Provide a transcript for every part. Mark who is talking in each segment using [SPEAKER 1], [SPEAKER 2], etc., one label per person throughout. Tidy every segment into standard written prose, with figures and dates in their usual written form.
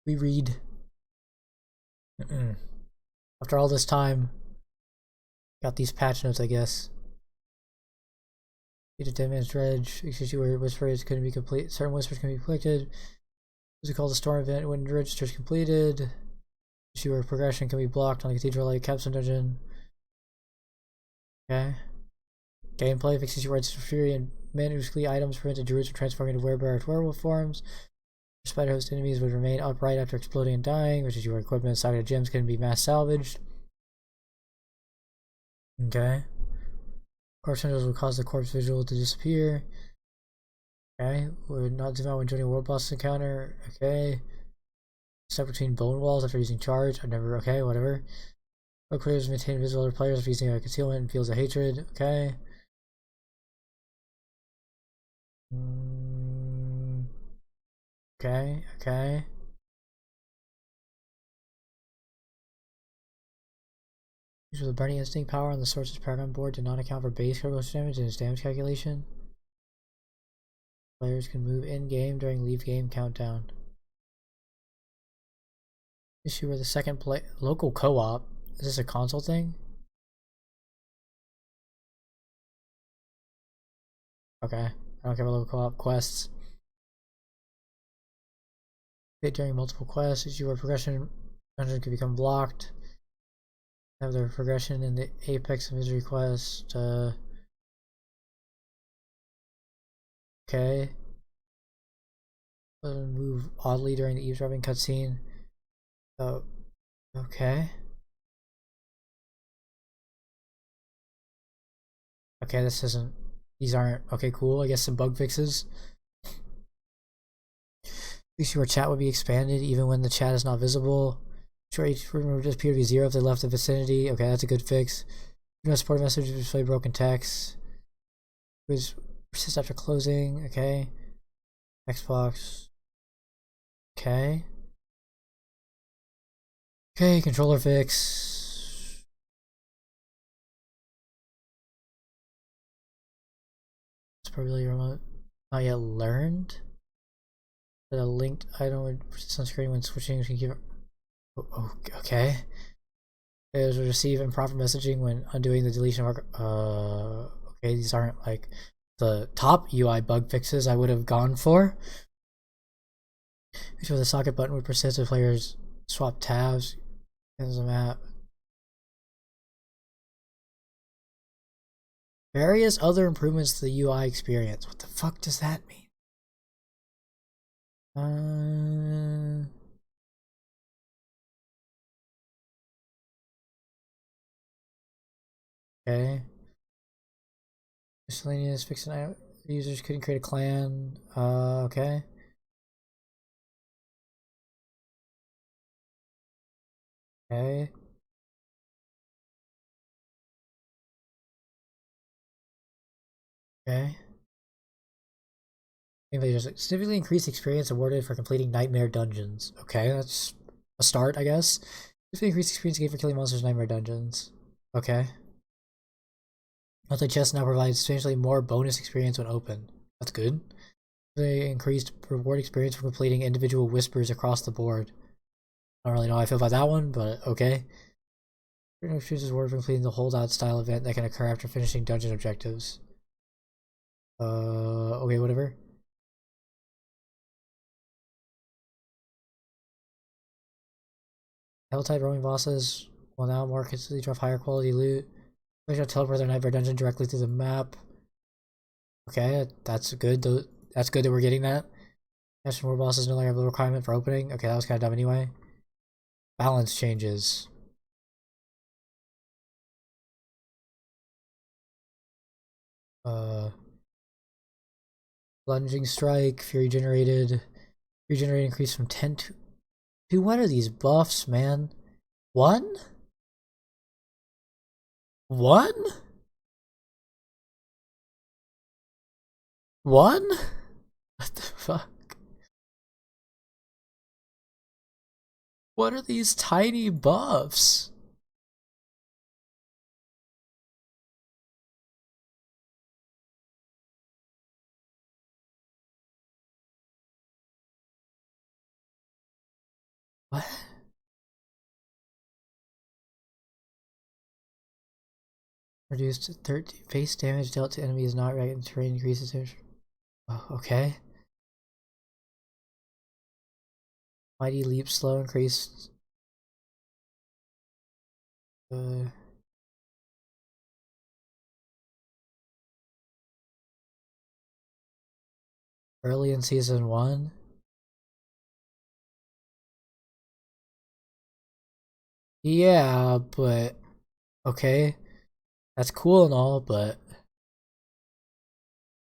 [SPEAKER 1] We read. After all this time, got these patch notes, I guess. Need a 10 minutes dredge. Excuse where whispers couldn't be complete. Certain whispers can be collected. This is called the storm event when register is completed. Issue where progression can be blocked on the cathedral like capstone dungeon. Okay. Gameplay fixes your rights to fury and minuscule items prevented druids from transforming into werewolf forms. Spider host enemies would remain upright after exploding and dying, which is your equipment. Saga gems can be mass salvaged. Okay. Corpse windows will cause the corpse visual to disappear. Okay. Would not zoom out when joining a world boss encounter. Okay. Step between bone walls after using charge. I've never. Okay, whatever. Rogue players maintain invisible other players after using a concealment and feels of hatred. Okay. Okay. Okay. Use the burning instinct power on the source's paragon board did not account for base critical damage in its damage calculation. Players can move in-game during leave game countdown. Issue where the second play local co-op. Is this a console thing? Okay. I don't care about local co-op quests. Hit during multiple quests. Issue where progression dungeon can become blocked. Have their progression in the Apex of Misery quest. Okay. Doesn't move oddly during the eavesdropping cutscene. Oh, okay. Okay, this isn't. These aren't. Okay, cool. I guess some bug fixes. Issue where chat would be expanded even when the chat is not visible. Sure, each room would just appear to be zero if they left the vicinity. Okay, that's a good fix. No support message to display broken text. Which persist after closing. Okay. Xbox. Okay. Okay, controller fix. It's probably remote. Not yet learned. That a linked item would persist on screen when switching. Can give. Oh, okay. It would receive improper messaging when undoing the deletion of our. Okay, these aren't like the top UI bug fixes I would have gone for. Which the socket button would persist if players swap tabs in the map. Various other improvements to the UI experience. What the fuck does that mean? Okay. Miscellaneous fixing users couldn't create a clan. Okay. Okay. Okay. Anyway, just significantly increased experience awarded for completing nightmare dungeons. Okay, that's a start, I guess. Significantly increased experience gained for killing monsters in nightmare dungeons. Okay. Monthly chests now provide substantially more bonus experience when open. That's good. They increased reward experience for completing individual whispers across the board. I don't really know how I feel about that one, but okay. Chooses word for completing the holdout style event that can occur after finishing dungeon objectives. Okay, whatever. Helltide roaming bosses will now more consistently drop higher quality loot. They shall teleport their nightmare dungeon directly through the map. Okay, that's good. That's good that we're getting that. National war bosses no longer have the requirement for opening. Okay, that was kind of dumb anyway. Balance changes. Lunging strike, fury generated. Fury generated increased from 10 to what are these buffs, man? One? One? One? What the fuck? What are these tiny buffs? Reduced 13 face damage dealt to enemies not right in terrain increases damage. Oh, okay. Mighty leap slow increased. Early in season 1. Yeah, but okay. That's cool and all, but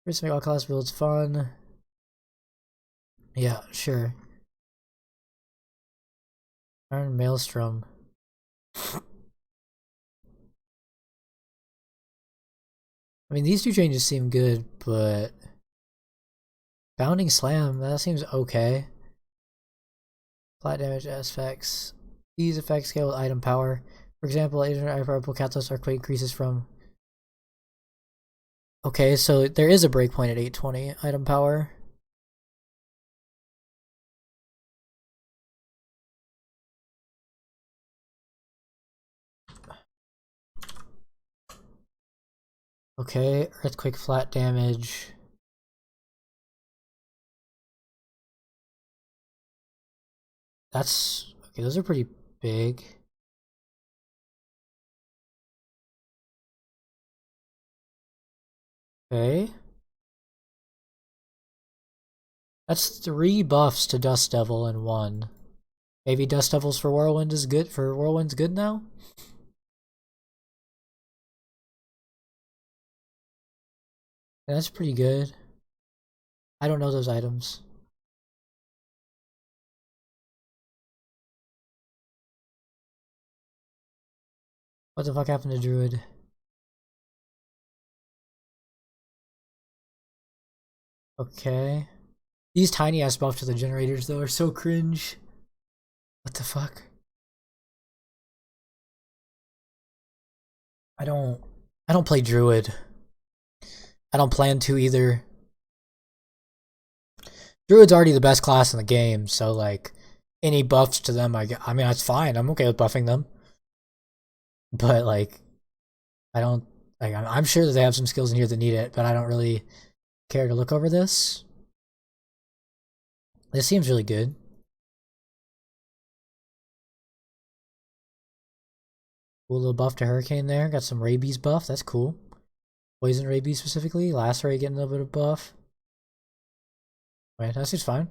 [SPEAKER 1] first make all class builds fun. Yeah, sure. Iron Maelstrom. I mean, these two changes seem good, but Bounding Slam, that seems okay. Flat damage effects. These effects scale with item power. For example, Asian Purple Catalyst Earthquake increases from. Okay, so there is a breakpoint at 820 item power. Okay, Earthquake flat damage. That's okay, those are pretty big. Okay. That's 3 buffs to Dust Devil in 1. Maybe Dust Devils for Whirlwind is good for Whirlwind's good now? Yeah, that's pretty good. I don't know those items. What the fuck happened to Druid? Okay. These tiny ass buffs to the generators though are so cringe. What the fuck? I don't play Druid. I don't plan to either. Druid's already the best class in the game, so like any buffs to them I mean that's fine. I'm okay with buffing them. But like I don't like I'm sure that they have some skills in here that need it, but I don't really care to look over this. This seems really good. Cool little buff to Hurricane there. Got some rabies buff. That's cool. Poison rabies specifically. Lacerate getting a little bit of buff. Right, that seems fine.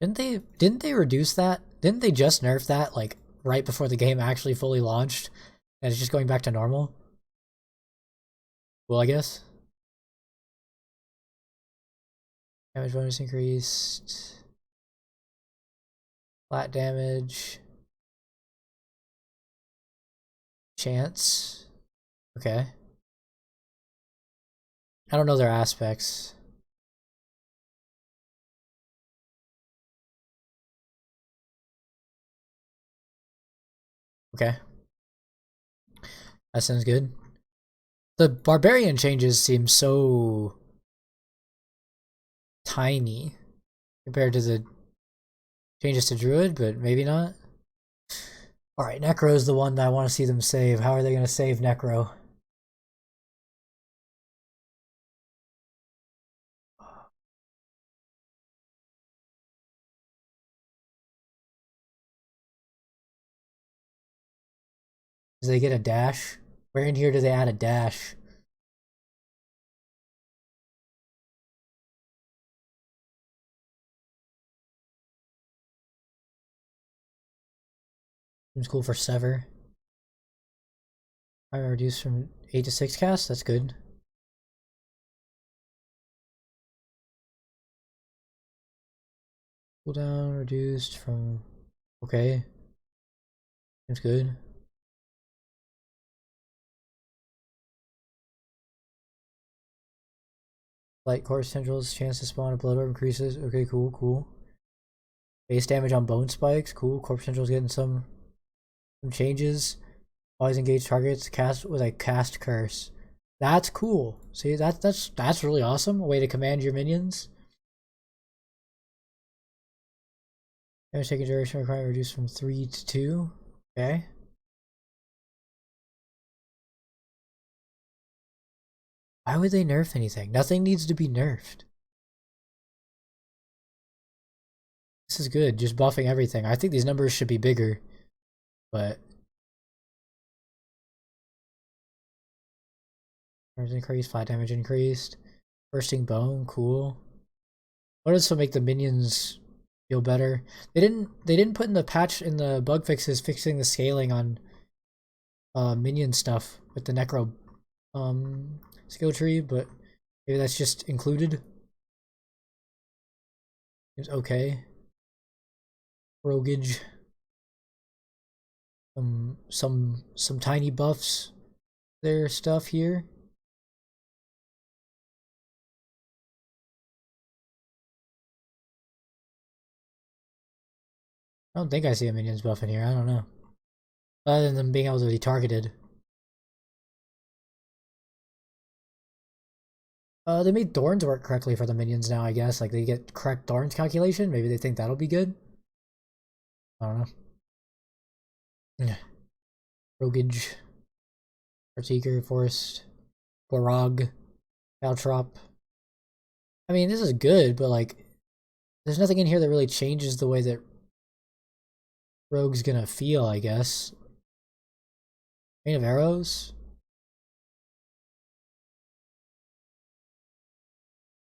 [SPEAKER 1] Didn't they reduce that? Didn't they just nerf that like right before the game actually fully launched? And it's just going back to normal? Well, I guess. Damage bonus increased. Flat damage. Chance. Okay. I don't know their aspects. Okay. That sounds good. The barbarian changes seem so tiny compared to the changes to druid, but maybe not. Alright, Necro's the one that I want to see them save. How are they going to save Necro? Do they get a dash? Where in here do they add a dash? Seems cool for Sever. I reduced from 8 to 6 cast. That's good. Cooldown reduced from. Okay. Seems good. Light Corpse Tendrils, chance to spawn a Blood Orb increases. Okay, cool, cool. Base damage on Bone Spikes. Cool. Corpse Tendrils getting some changes. Always engage targets. Cast with a cast curse. That's cool. See, that's really awesome. A way to command your minions. Damage taken duration requirement reduced from 3 to 2. Okay. Why would they nerf anything? Nothing needs to be nerfed. This is good, just buffing everything. I think these numbers should be bigger, but damage increased, flat damage increased, bursting bone, cool. What does to make the minions feel better? They didn't put in the patch in the bug fixes fixing the scaling on minion stuff with the necro skill tree, but maybe that's just included. Seems okay. Roguage. Some tiny buffs. Their stuff here. I don't think I see a minions buff in here. I don't know. Other than them being able to be targeted. They made thorns work correctly for the minions now, I guess. Like, they get correct thorns calculation. Maybe they think that'll be good. I don't know. Roguage. Partaker, Forest. Borog. Caltrop. I mean, this is good, but, like, there's nothing in here that really changes the way that Rogue's gonna feel, I guess. Rain of Arrows?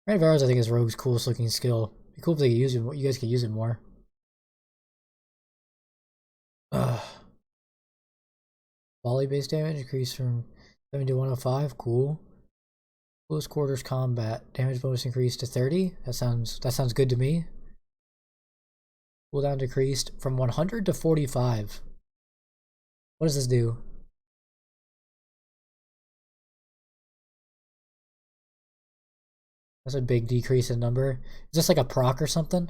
[SPEAKER 1] Rain of Arrows, I think, is Rogue's coolest looking skill. It'd be cool if they could use it. You guys could use it more. Volley base damage increased from 70 to 105. Cool. Close quarters combat damage bonus increased to 30. That sounds good to me. Cooldown decreased from 100 to 45. What does this do? That's a big decrease in number. Is this like a proc or something?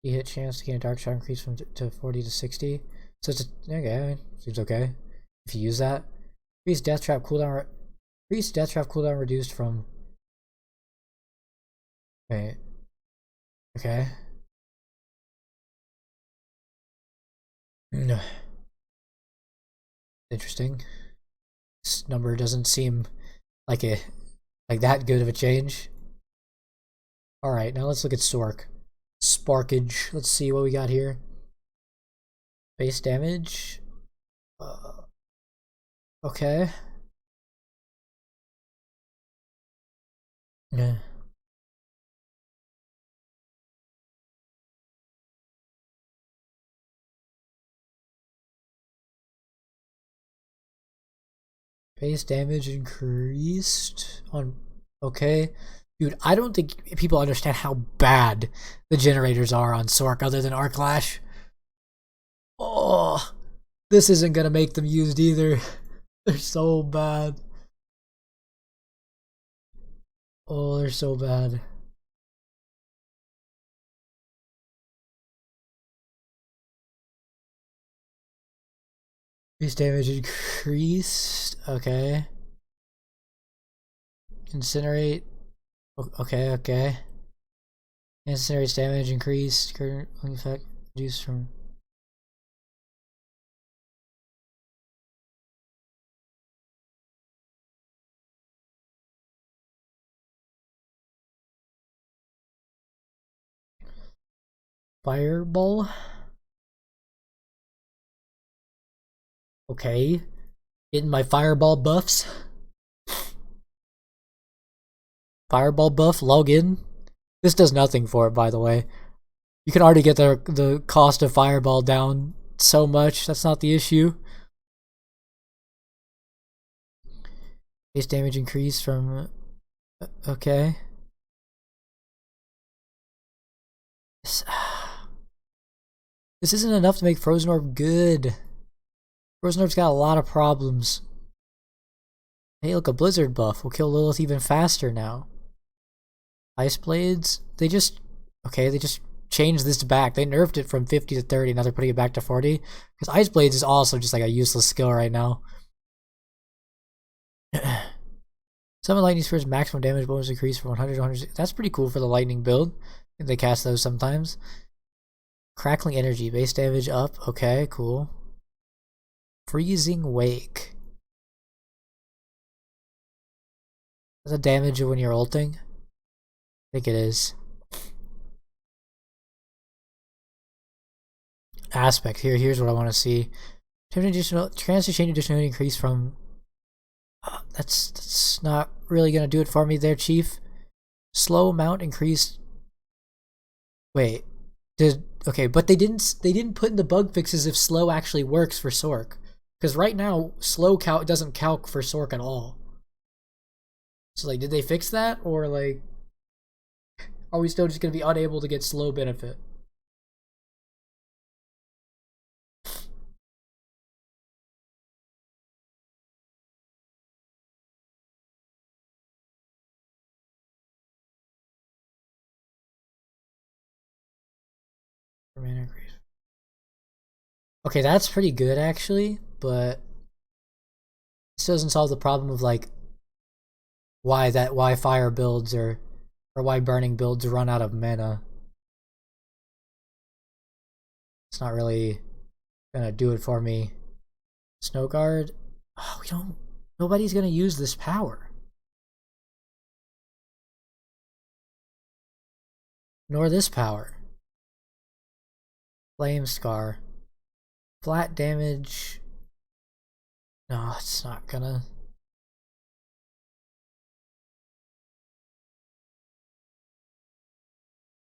[SPEAKER 1] You hit chance to gain a dark shot increase from to 40 to 60. So it's okay. I mean, seems okay if you use that. Increased death trap cooldown. Increased death trap cooldown reduced from. Wait. Okay. No. Interesting. This number doesn't seem like that good of a change. All right, now let's look at Sork. Sparkage. Let's see what we got here. Base damage. Okay. Yeah. Base damage increased on. Okay. Dude, I don't think people understand how bad the generators are on Sork other than Arclash. Oh, this isn't gonna make them used either. They're so bad. Oh, they're so bad. Base damage increased. Okay. Incinerate. Okay. Incinerate's damage increased. Current effect reduced from. Fireball. Okay. Getting my fireball buffs. Fireball buff, log in. This does nothing for it, by the way. You can already get the cost of fireball down so much. That's not the issue. Base damage increase from. Okay. This isn't enough to make Frozen Orb good. Frozen Orb's got a lot of problems. Hey, look, a Blizzard buff will kill Lilith even faster now. Ice Blades, they just changed this back. They nerfed it from 50 to 30, now they're putting it back to 40. Because Ice Blades is also just like a useless skill right now. Summon Lightning Spear's maximum damage bonus increase from 100 to 100. That's pretty cool for the Lightning build. They cast those sometimes. Crackling Energy, base damage up. Okay, cool. Freezing Wake. Is that damage when you're ulting? I think it is. Aspect. Here's what I want to see. Chance to change additional increase from. That's not really gonna do it for me there, Chief. Slow amount increased. Wait, okay, but they didn't put in the bug fixes if slow actually works for Sork, because right now slow doesn't calc for Sork at all. So like, did they fix that, or like, are we still just gonna be unable to get slow benefit? Okay, that's pretty good actually, but this doesn't solve the problem of like why fire builds or why burning builds run out of mana. It's not really gonna do it for me. Snow Guard. Oh, we don't. Nobody's gonna use this power. Nor this power. Flame Scar. Flat damage. No, it's not gonna.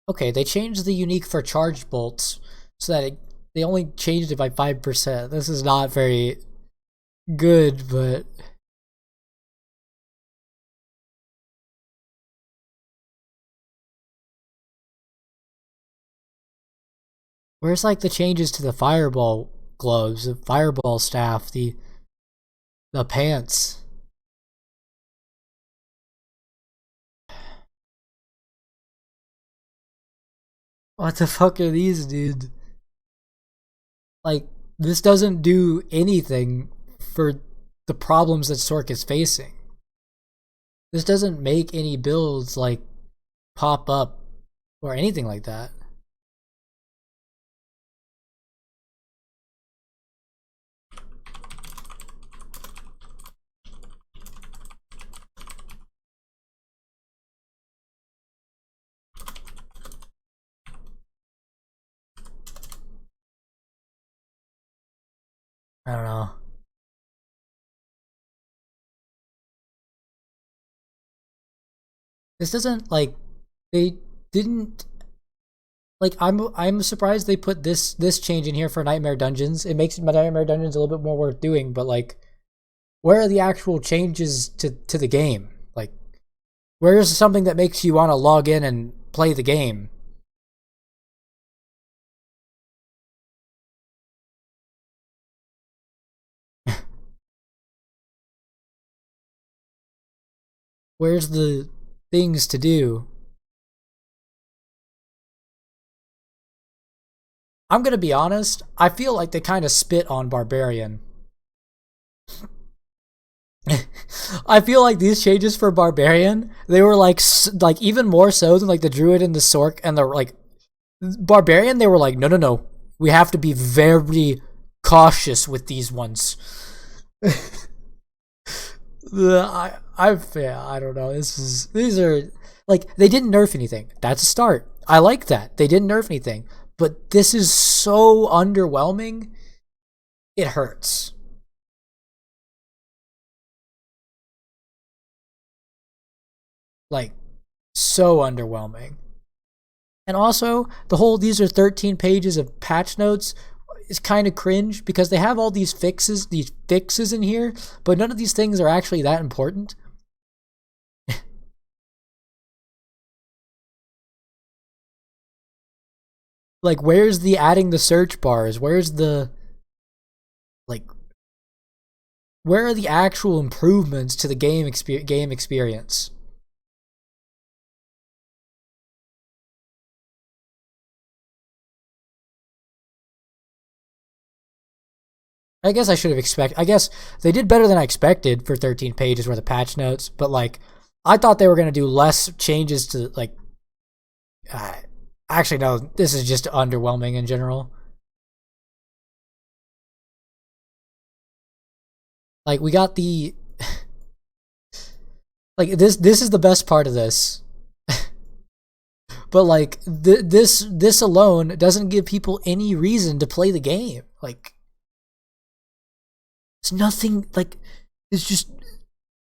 [SPEAKER 1] Okay, they changed the unique for charged bolts so that they only changed it by 5%. This is not very good, but where's like the changes to the fireball gloves, the fireball staff, the pants? What the fuck are these, dude? Like, this doesn't do anything for the problems that Sork is facing. This doesn't make any builds like pop up or anything like that. I don't know. This doesn't like they didn't like I'm surprised they put this change in here for Nightmare Dungeons. It makes Nightmare Dungeons a little bit more worth doing, but like where are the actual changes to the game? Like where's something that makes you want to log in and play the game? Where's the things to do? I'm gonna be honest, I feel like they kind of spit on Barbarian. I feel like these changes for Barbarian, they were like even more so than like the Druid and the Sork and the like Barbarian. They were like, no, no, no, we have to be very cautious with these ones. I don't know. These are like they didn't nerf anything. That's a start. I like that they didn't nerf anything, but this is so underwhelming. It hurts. Like so underwhelming. And also, the whole these are 13 pages of patch notes is kind of cringe because they have all these fixes in here, but none of these things are actually that important. Like, where's the adding the search bars? Where's the like? Where are the actual improvements to the game experience? I guess I should have expected. I guess they did better than I expected for 13 pages worth of patch notes, but like, I thought they were gonna do less changes to like. Uh, Actually, no. This is just underwhelming in general. Like we got the like this is the best part of this. But like this alone doesn't give people any reason to play the game. Like it's nothing like it's just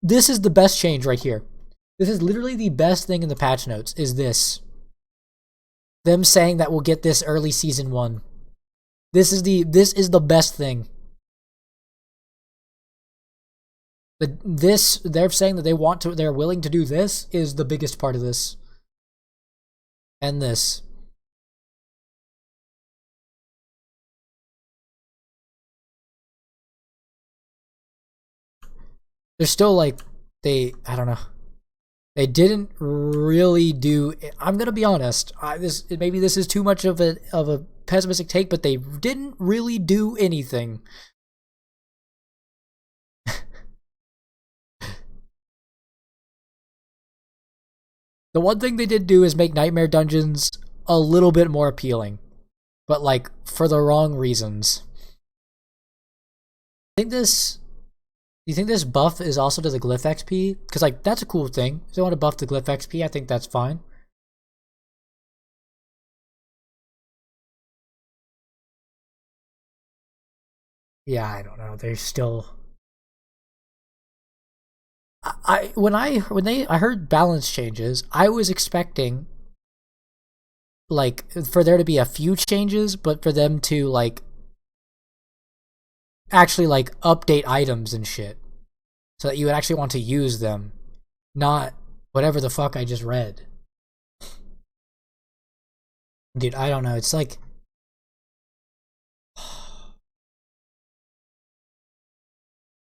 [SPEAKER 1] this is the best change right here. This is literally the best thing in the patch notes is this. Them saying that we'll get this early season 1. This is the best thing. But this they're saying that they're willing to do this is the biggest part of this. And this. They're still like I don't know. They didn't really do. I'm gonna be honest. Maybe this is too much of a pessimistic take, but they didn't really do anything. The one thing they did do is make Nightmare Dungeons a little bit more appealing, but like for the wrong reasons. I think this. Do you think this buff is also to the glyph XP? Because like that's a cool thing. If they want to buff the glyph XP, I think that's fine. Yeah, I don't know. They're still. I heard balance changes, I was expecting like for there to be a few changes, but for them to like actually like update items and shit, so that you would actually want to use them, not whatever the fuck I just read. Dude, I don't know. It's like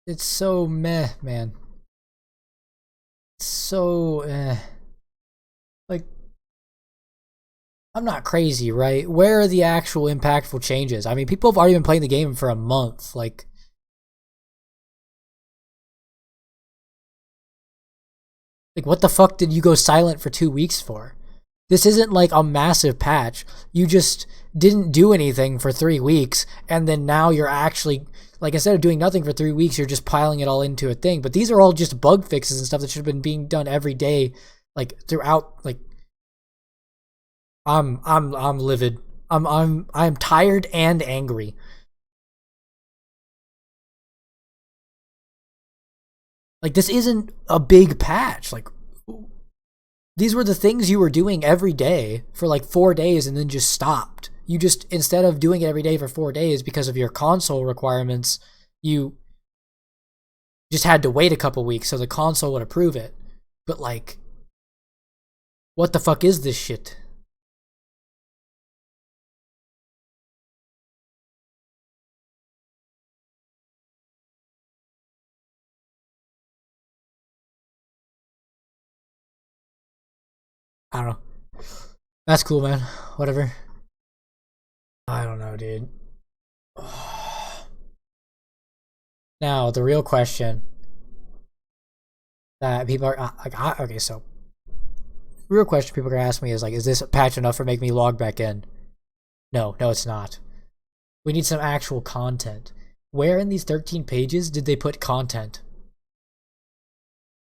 [SPEAKER 1] it's so meh, man. It's so like I'm not crazy, right? Where are the actual impactful changes? I mean, people have already been playing the game for a month. Like what the fuck did you go silent for 2 weeks for? This isn't like a massive patch. You just didn't do anything for 3 weeks, and then now you're actually like instead of doing nothing for 3 weeks, you're just piling it all into a thing. But these are all just bug fixes and stuff that should have been being done every day, like throughout. Like I'm livid. I'm tired and angry. Like this isn't a big patch. Like these were the things you were doing every day for like 4 days and then just stopped. You just instead of doing it every day for 4 days because of your console requirements, you just had to wait a couple weeks so the console would approve it. But like what the fuck is this shit? I don't know. That's cool, man. Whatever. I don't know, dude. Now, the real question that people are like, okay, so real question people are gonna ask me is like, is this patch enough for make me log back in? No, it's not. We need some actual content. Where in these 13 pages did they put content?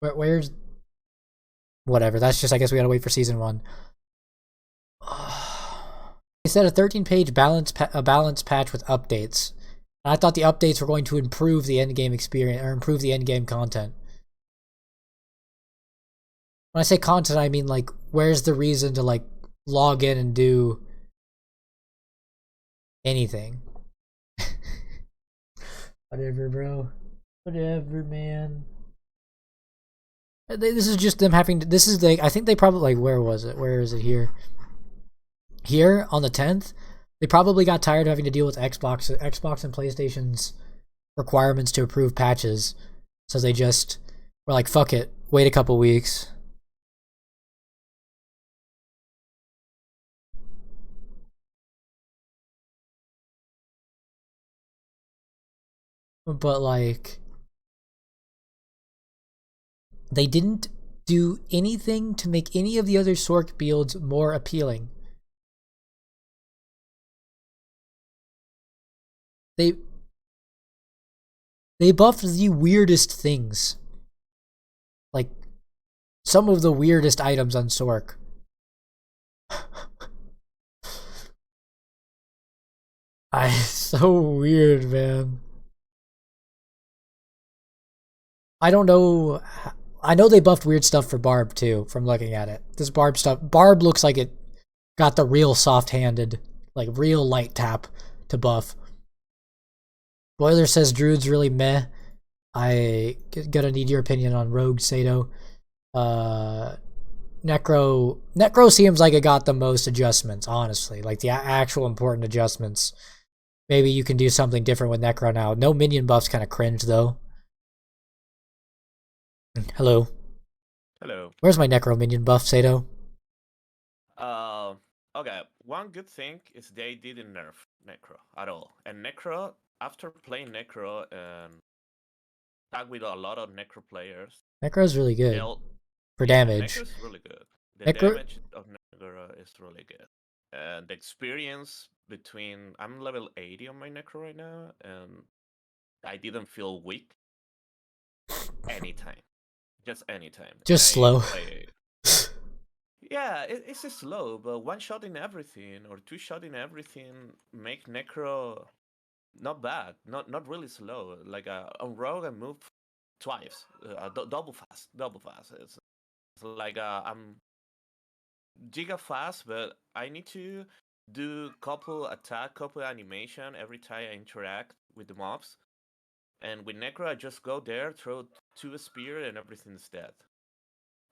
[SPEAKER 1] Where's whatever? That's just I guess we gotta wait for season 1. They said a 13-page balance patch with updates. And I thought the updates were going to improve the endgame experience or improve the endgame content. When I say content, I mean like where's the reason to like log in and do anything? Whatever, bro. Whatever, man. This is just them having to, this is like I think they probably like where was it? Where is it here? Here on the 10th, they probably got tired of having to deal with Xbox and PlayStation's requirements to approve patches, so they just were like, "Fuck it, wait a couple weeks." But like, they didn't do anything to make any of the other Sork builds more appealing. They They buffed the weirdest things. Like, some of the weirdest items on Sork. So weird, man. I don't know. I know they buffed weird stuff for Barb too, from looking at it. This Barb stuff. Barb looks like it got the real soft handed, like real light tap to buff. Boiler says Druid's really meh. I gonna need your opinion on Rogue Sato. Uh, Necro seems like it got the most adjustments, honestly. Like the actual important adjustments. Maybe you can do something different with Necro now. No minion buffs kind of cringe though. Hello.
[SPEAKER 2] Hello.
[SPEAKER 1] Where's my Necro minion buff, Sato?
[SPEAKER 2] Uh, okay. One good thing is they didn't nerf Necro at all. And Necro, after playing Necro and tag with a lot of Necro players,
[SPEAKER 1] Necro's really good
[SPEAKER 2] they'll
[SPEAKER 1] for
[SPEAKER 2] yeah, Necro
[SPEAKER 1] damage.
[SPEAKER 2] is really good. The
[SPEAKER 1] Necro.
[SPEAKER 2] damage of Necro is really good. And the experience between I'm level 80 on my Necro right now, and I didn't feel weak anytime. Just anytime. And
[SPEAKER 1] Just
[SPEAKER 2] I
[SPEAKER 1] slow.
[SPEAKER 2] play Yeah, it's just slow, but one shot in everything or two shot in everything make Necro not bad, not really slow. Like on Rogue, I move twice, double fast, double fast. It's like I'm giga fast, but I need to do couple attack, couple animation every time I interact with the mobs. And with Necro, I just go there, throw two spear, and everything's dead.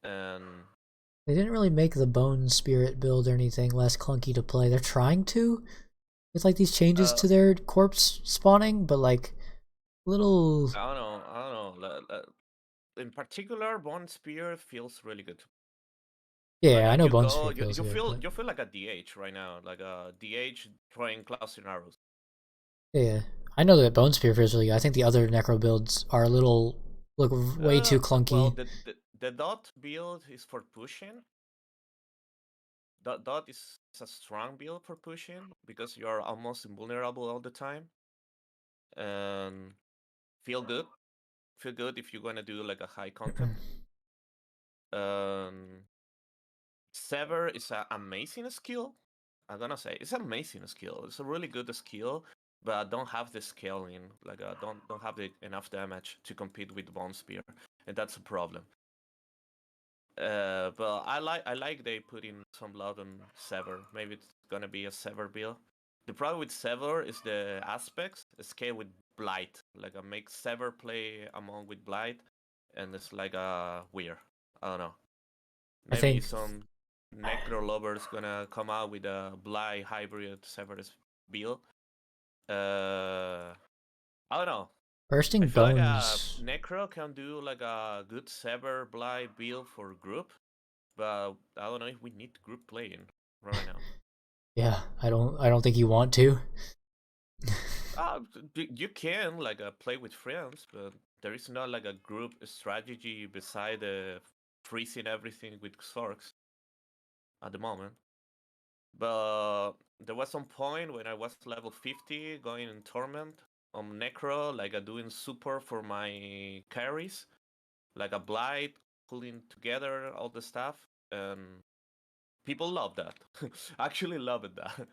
[SPEAKER 2] And
[SPEAKER 1] They didn't really make the Bone Spirit build or anything less clunky to play. They're trying to with like these changes
[SPEAKER 2] uh,
[SPEAKER 1] to their corpse spawning, but like little.
[SPEAKER 2] I don't know. In particular, Bone Spear feels really good. Like
[SPEAKER 1] Yeah, I know
[SPEAKER 2] you
[SPEAKER 1] Bone
[SPEAKER 2] go,
[SPEAKER 1] Spirit feels
[SPEAKER 2] you
[SPEAKER 1] good,
[SPEAKER 2] feel
[SPEAKER 1] but
[SPEAKER 2] you feel like a DH right now, like a DH throwing cluster arrows.
[SPEAKER 1] yeah, I know that Bone Spirit feels really good. I think the other Necro builds are a little look way too
[SPEAKER 2] Well,
[SPEAKER 1] clunky.
[SPEAKER 2] the dot build is for pushing. Dot is a strong build for pushing because you're almost invulnerable all the time, and feel good. Feel good if you're gonna do like a high content. Um, Sever is an amazing skill. I'm gonna say it's an amazing skill. It's a really good skill, but I don't have the scaling. Like I don't have the enough damage to compete with Bone Spear, and that's a problem. But I like they put in some blood on Sever. Maybe it's gonna be a Sever build. The problem with Sever is the aspects scale with Blight. Like I make Sever play among with Blight, and it's like weird. I don't know.
[SPEAKER 1] I
[SPEAKER 2] Maybe
[SPEAKER 1] think
[SPEAKER 2] some Necro lovers gonna come out with a Blight hybrid Severus build. I don't know. I
[SPEAKER 1] Bursting
[SPEAKER 2] feel like
[SPEAKER 1] Bones.
[SPEAKER 2] Necro can do like a good Sever Blight build for group, but I don't know if we need group playing right now.
[SPEAKER 1] Yeah, I don't think you want to.
[SPEAKER 2] Uh, you can like play with friends, but there is not like a group strategy beside freezing everything with Zorks at the moment. But there was some point when I was level 50 going in Torment on Necro, like doing super for my carries, like a Blight, pulling together all the stuff, and people love that. Actually loved that.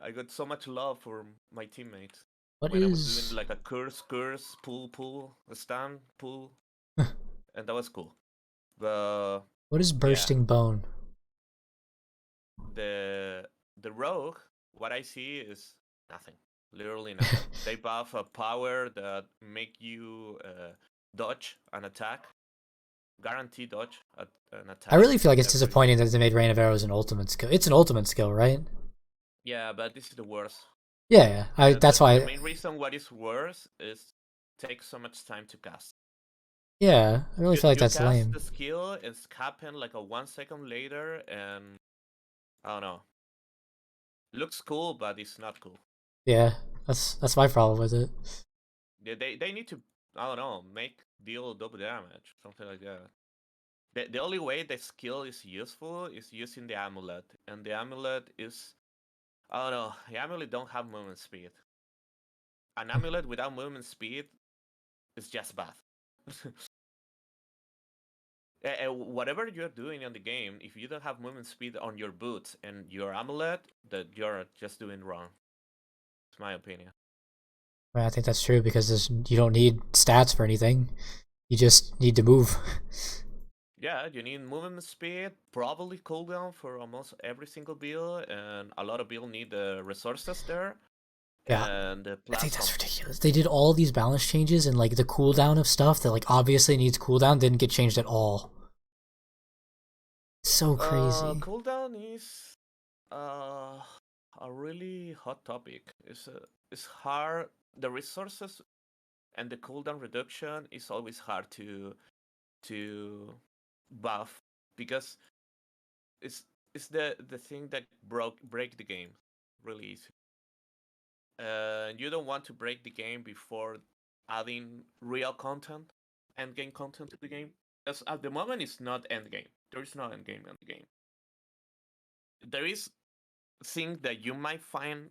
[SPEAKER 2] I got so much love for my teammates
[SPEAKER 1] What
[SPEAKER 2] when I was doing
[SPEAKER 1] is
[SPEAKER 2] like a curse, pull, a stun, pull, and that was cool. But
[SPEAKER 1] what is
[SPEAKER 2] yeah,
[SPEAKER 1] bursting bone?
[SPEAKER 2] the the rogue, what I see is nothing, literally nothing. They buff a power that make you dodge an attack, guarantee dodge an
[SPEAKER 1] I
[SPEAKER 2] attack
[SPEAKER 1] really feel like it's
[SPEAKER 2] every.
[SPEAKER 1] disappointing that they made Rain of Arrows an ultimate skill. It's an ultimate skill, right?
[SPEAKER 2] Yeah, but this is the worst.
[SPEAKER 1] Yeah, yeah. I
[SPEAKER 2] And
[SPEAKER 1] that's
[SPEAKER 2] the
[SPEAKER 1] why.
[SPEAKER 2] main reason what is worse is takes so much time to cast.
[SPEAKER 1] Yeah, I really
[SPEAKER 2] You
[SPEAKER 1] feel like
[SPEAKER 2] you
[SPEAKER 1] that's
[SPEAKER 2] cast
[SPEAKER 1] lame.
[SPEAKER 2] the skill, it's happen like a 1 second later, and I don't know. Looks cool, but it's not cool.
[SPEAKER 1] Yeah, that's my problem with it.
[SPEAKER 2] They need to, I don't know, make deal double damage, something like that. The only way the skill is useful is using the amulet, and the amulet is, I don't know, the amulet don't have movement speed. An amulet without movement speed it's just bad. Whatever you're doing in the game, if you don't have movement speed on your boots and your amulet, that you're just doing wrong. It's my opinion.
[SPEAKER 1] I think that's true because you don't need stats for anything. You just need to move.
[SPEAKER 2] Yeah, you need movement speed, probably cooldown for almost every single build, and a lot of builds need the resources there,
[SPEAKER 1] Yeah,
[SPEAKER 2] and
[SPEAKER 1] I think
[SPEAKER 2] plus
[SPEAKER 1] that's
[SPEAKER 2] some.
[SPEAKER 1] ridiculous. They did all these balance changes and like the cooldown of stuff that like obviously needs cooldown didn't get changed at all. So crazy.
[SPEAKER 2] Cooldown is uh a really hot topic. It's hard. The resources and the cooldown reduction is always hard to buff because it's it's the thing that break the game really easy. You don't want to break the game before adding real content, end game content to the game. Because at the moment it's not end game. There is no end game in the game. There is things that you might find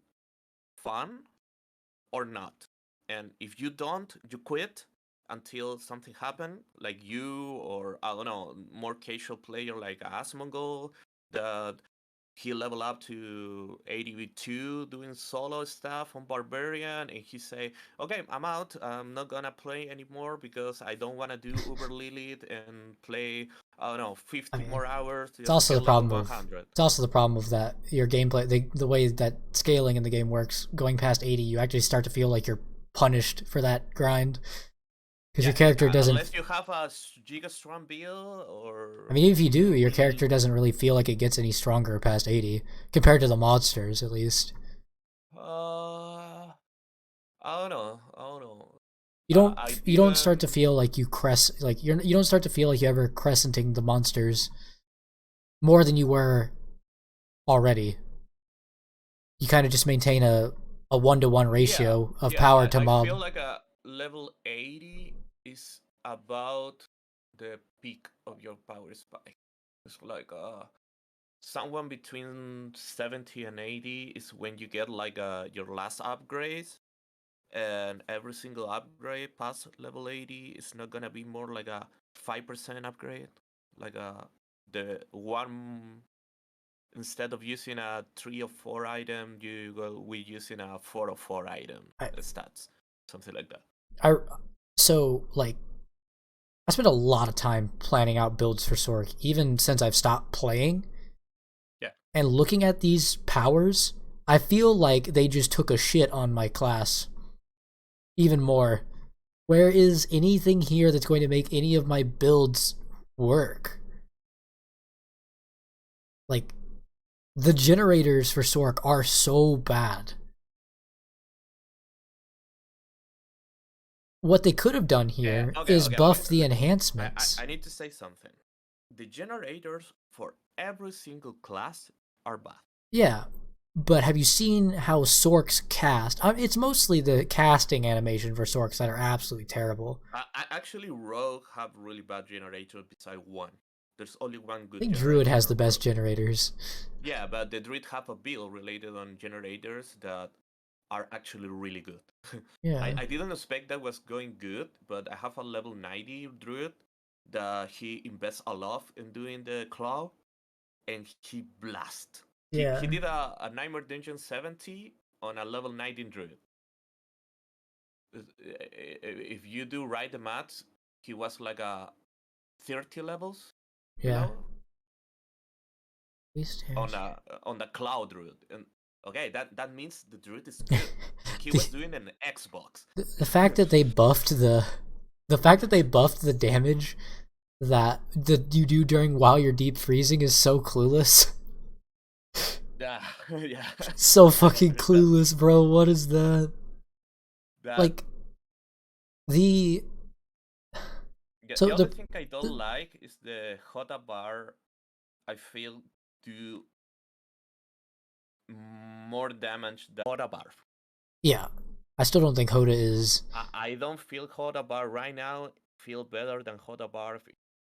[SPEAKER 2] fun or not. And if you don't, you quit until something happen, like you or I don't know, more casual player like Asmongold that he leveled up to 82 doing solo stuff on Barbarian and he say, okay, I'm out. I'm not gonna play anymore because I don't wanna do Uber Lilith and play, I don't know,
[SPEAKER 1] I
[SPEAKER 2] 50
[SPEAKER 1] mean,
[SPEAKER 2] more hours
[SPEAKER 1] it's
[SPEAKER 2] just to
[SPEAKER 1] also the
[SPEAKER 2] get level
[SPEAKER 1] problem of
[SPEAKER 2] 100.
[SPEAKER 1] it's also the problem of that your gameplay, the way that scaling in the game works. Going past 80, you actually start to feel like you're punished for that grind because your
[SPEAKER 2] Yeah,
[SPEAKER 1] character doesn't.
[SPEAKER 2] unless you have a Giga Strong build
[SPEAKER 1] I
[SPEAKER 2] or
[SPEAKER 1] mean, if you do, your
[SPEAKER 2] really.
[SPEAKER 1] character doesn't really feel like it gets any stronger past 80 compared to the monsters, at least.
[SPEAKER 2] Uh, I don't know. I don't know.
[SPEAKER 1] You don't
[SPEAKER 2] I
[SPEAKER 1] you don't start to
[SPEAKER 2] didn't.
[SPEAKER 1] feel like you don't start to feel like you ever crescenting the monsters more than you were already. You kind of just maintain a 1-to-1
[SPEAKER 2] Yeah,
[SPEAKER 1] ratio of
[SPEAKER 2] yeah.
[SPEAKER 1] power to
[SPEAKER 2] I
[SPEAKER 1] mob.
[SPEAKER 2] feel like a level 80 is about the peak of your power spike. It's like someone between 70 and 80 is when you get like your last upgrade, and every single upgrade past level 80 is not gonna be more like a 5% upgrade, like the one. Instead of using a 3 or 4 item, you go with using a 4 or 4 item
[SPEAKER 1] I,
[SPEAKER 2] stats, something like that.
[SPEAKER 1] I so like I spent a lot of time planning out builds for Sork, even since I've stopped playing.
[SPEAKER 2] Yeah.
[SPEAKER 1] And looking at these powers, I feel like they just took a shit on my class even more. Where is anything here that's going to make any of my builds work? Like, the generators for Sork are so bad. What they could have done here
[SPEAKER 2] Okay.
[SPEAKER 1] is
[SPEAKER 2] Okay. Okay.
[SPEAKER 1] buff the
[SPEAKER 2] I,
[SPEAKER 1] enhancements.
[SPEAKER 2] I need to say something. The generators for every single class are bad.
[SPEAKER 1] Yeah, but have you seen how Sork's cast? It's mostly the casting animation for Sorks that are absolutely terrible.
[SPEAKER 2] Actually, Rogue have really bad generators beside one. There's only one
[SPEAKER 1] I
[SPEAKER 2] good
[SPEAKER 1] think Druid
[SPEAKER 2] generator
[SPEAKER 1] has
[SPEAKER 2] for
[SPEAKER 1] the best
[SPEAKER 2] Rogue.
[SPEAKER 1] generators.
[SPEAKER 2] Yeah, but the Druid have a build related on generators that are actually really good.
[SPEAKER 1] Yeah,
[SPEAKER 2] I didn't expect that was going good, but I have a level 90 Druid that he invests a lot in doing the claw, and he blast. He
[SPEAKER 1] yeah,
[SPEAKER 2] did a Nightmare Dungeon 70 on a level 19 Druid. If you do right the maths, he was like a 30 levels
[SPEAKER 1] yeah.
[SPEAKER 2] below
[SPEAKER 1] These stairs.
[SPEAKER 2] on the cloud Druid. And okay, that means the Druid is good, and he
[SPEAKER 1] the,
[SPEAKER 2] was doing an Xbox.
[SPEAKER 1] the fact that they buffed the fact that they buffed the damage that you do during while you're deep freezing is so clueless.
[SPEAKER 2] Yeah, yeah.
[SPEAKER 1] So fucking clueless, bro. What is that?
[SPEAKER 2] That
[SPEAKER 1] Like the so
[SPEAKER 2] the other thing I don't like is the Hoda bar. I feel do more damage than Hoda bar.
[SPEAKER 1] yeah, I still don't think Hoda is.
[SPEAKER 2] I don't feel Hoda bar right now feel better than Hoda bar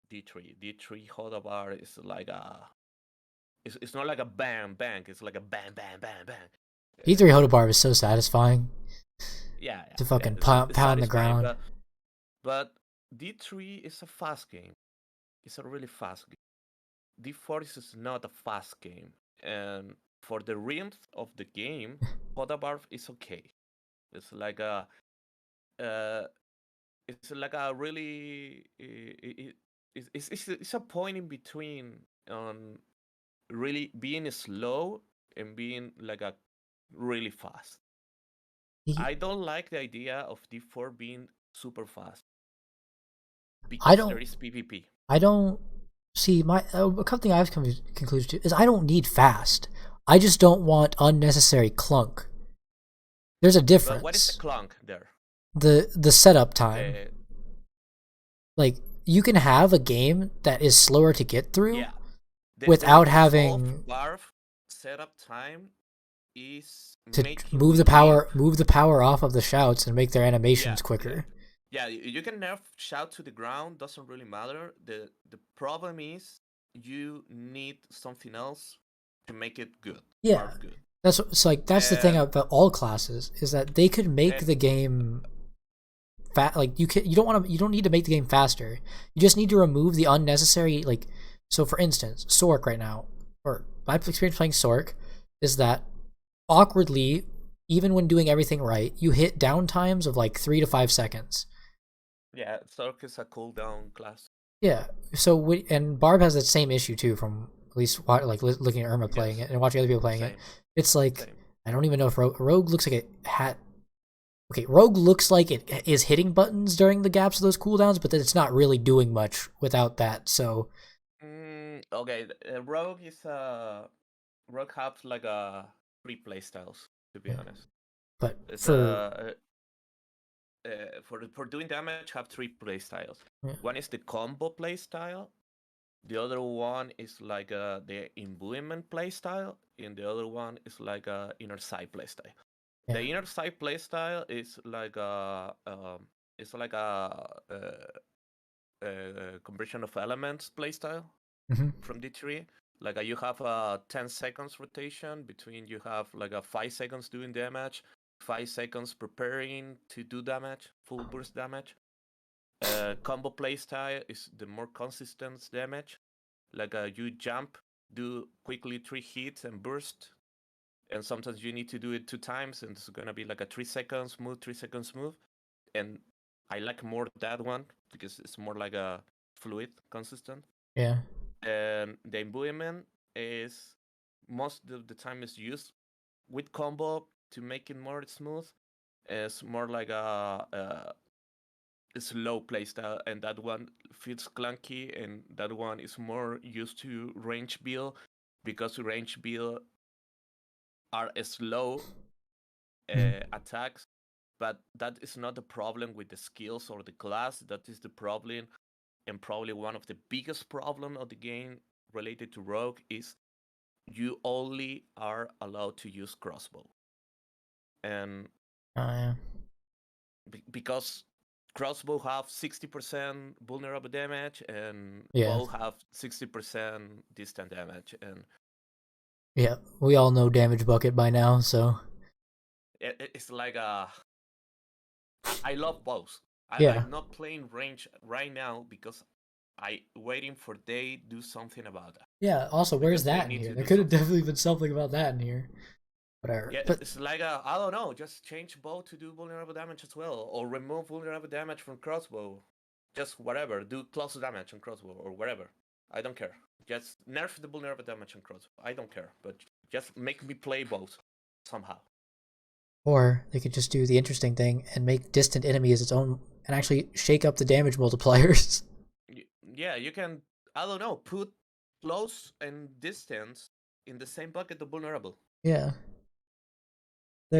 [SPEAKER 2] D3. D3 Hoda bar is like a it's not like a bang bang. It's like a bang bang bang bang.
[SPEAKER 1] D3 Hoda bar is so satisfying
[SPEAKER 2] Yeah,
[SPEAKER 1] to
[SPEAKER 2] yeah.
[SPEAKER 1] fucking
[SPEAKER 2] It's
[SPEAKER 1] pound the
[SPEAKER 2] satisfying,
[SPEAKER 1] ground.
[SPEAKER 2] but But D3 is a fast game. It's a really fast game. D4 is not a fast game, and for the rhythm of the game, Podabarf is okay. It's like a uh, it's like a really it's a point in between on really being slow and being like a really fast.
[SPEAKER 1] He,
[SPEAKER 2] I don't like the idea of D4 being super fast
[SPEAKER 1] I
[SPEAKER 2] because there
[SPEAKER 1] don't.
[SPEAKER 2] is PvP.
[SPEAKER 1] I don't see my a couple thing I've come to conclusion to is I don't need fast. I just don't want unnecessary clunk. There's a
[SPEAKER 2] But what is the
[SPEAKER 1] difference.
[SPEAKER 2] clunk there?
[SPEAKER 1] The setup time.
[SPEAKER 2] The
[SPEAKER 1] Like you can have a game that is slower to get through
[SPEAKER 2] Yeah, the
[SPEAKER 1] without
[SPEAKER 2] real solve
[SPEAKER 1] having
[SPEAKER 2] barf setup time is
[SPEAKER 1] to
[SPEAKER 2] making the game.
[SPEAKER 1] move the power off of the shouts and make their
[SPEAKER 2] Yeah,
[SPEAKER 1] animations
[SPEAKER 2] yeah,
[SPEAKER 1] quicker.
[SPEAKER 2] yeah. You can nerf shout to the ground. Doesn't really matter. The problem is you need something else to make it good.
[SPEAKER 1] Yeah.
[SPEAKER 2] Barf good.
[SPEAKER 1] That's it's like that's the thing
[SPEAKER 2] And
[SPEAKER 1] about all classes is that they could make
[SPEAKER 2] and
[SPEAKER 1] the game like you don't want to you don't need to make the game faster. You just need to remove the unnecessary like so for instance, Sork right now or my experience playing Sork is that awkwardly even when doing everything right, you hit down times of like 3 to 5 seconds.
[SPEAKER 2] yeah, Zork is a cooldown class.
[SPEAKER 1] Yeah. So and Barb has that same issue too from at least like looking at Irma playing
[SPEAKER 2] Yes,
[SPEAKER 1] it and watching other people playing it.
[SPEAKER 2] same,
[SPEAKER 1] It's like
[SPEAKER 2] same.
[SPEAKER 1] I don't even know if Rogue looks like it had okay, Rogue looks like it is hitting buttons during the gaps of those cooldowns, but then it's not really doing much without that. So
[SPEAKER 2] Okay, Rogue is Rogue has like a three play styles. To be
[SPEAKER 1] yeah.
[SPEAKER 2] honest,
[SPEAKER 1] But
[SPEAKER 2] it's
[SPEAKER 1] for
[SPEAKER 2] for doing damage have three play styles.
[SPEAKER 1] yeah,
[SPEAKER 2] One is the combo play style. The other one is like the imbuement play style, and the other one is like a inner side play style. The
[SPEAKER 1] yeah.
[SPEAKER 2] inner side play style is like a it's like a conversion of elements play style
[SPEAKER 1] Mm-hmm.
[SPEAKER 2] from D3. Like you have a 10 seconds rotation between you have like a 5 seconds doing damage, 5 seconds preparing to do damage, full burst damage. Combo playstyle is the more consistent damage. Like you jump, do quickly 3 hits and burst, and sometimes you need to do it 2 times, and it's gonna be like a 3 seconds move, 3 seconds move. And I like more that one because it's more like a fluid, consistent.
[SPEAKER 1] Yeah.
[SPEAKER 2] And the imbuement is most of the time is used with combo to make it more smooth. It's more like a slow playstyle, and that one feels clunky, and that one is more used to range build because range build are slow
[SPEAKER 1] Mm.
[SPEAKER 2] attacks. But that is not the problem with the skills or the class. That is the problem, and probably one of the biggest problem of the game related to Rogue is you only are allowed to use crossbow, and
[SPEAKER 1] Oh yeah.
[SPEAKER 2] because crossbow have 60% vulnerable damage and
[SPEAKER 1] Yeah.
[SPEAKER 2] bow have 60% distant damage, and
[SPEAKER 1] Yeah. We all know damage bucket by now, so
[SPEAKER 2] it's like I love bows.
[SPEAKER 1] yeah.
[SPEAKER 2] I'm not playing range right now because I waiting for they do something about that,
[SPEAKER 1] Yeah. Also, where's
[SPEAKER 2] because they
[SPEAKER 1] that in
[SPEAKER 2] need
[SPEAKER 1] here?
[SPEAKER 2] to
[SPEAKER 1] There
[SPEAKER 2] do
[SPEAKER 1] could have
[SPEAKER 2] something.
[SPEAKER 1] definitely been something about that in here. Whatever.
[SPEAKER 2] Yeah,
[SPEAKER 1] But
[SPEAKER 2] it's like I don't know, just change bow to do vulnerable damage as well, or remove vulnerable damage from crossbow. Just whatever, do close damage on crossbow or whatever. I don't care. Just nerf the vulnerable damage on crossbow. I don't care, but just make me play both somehow.
[SPEAKER 1] or they could just do the interesting thing and make distant enemies its own and actually shake up the damage multipliers.
[SPEAKER 2] Yeah, you can. I don't know. Put close and distance in the same bucket of vulnerable,
[SPEAKER 1] Yeah.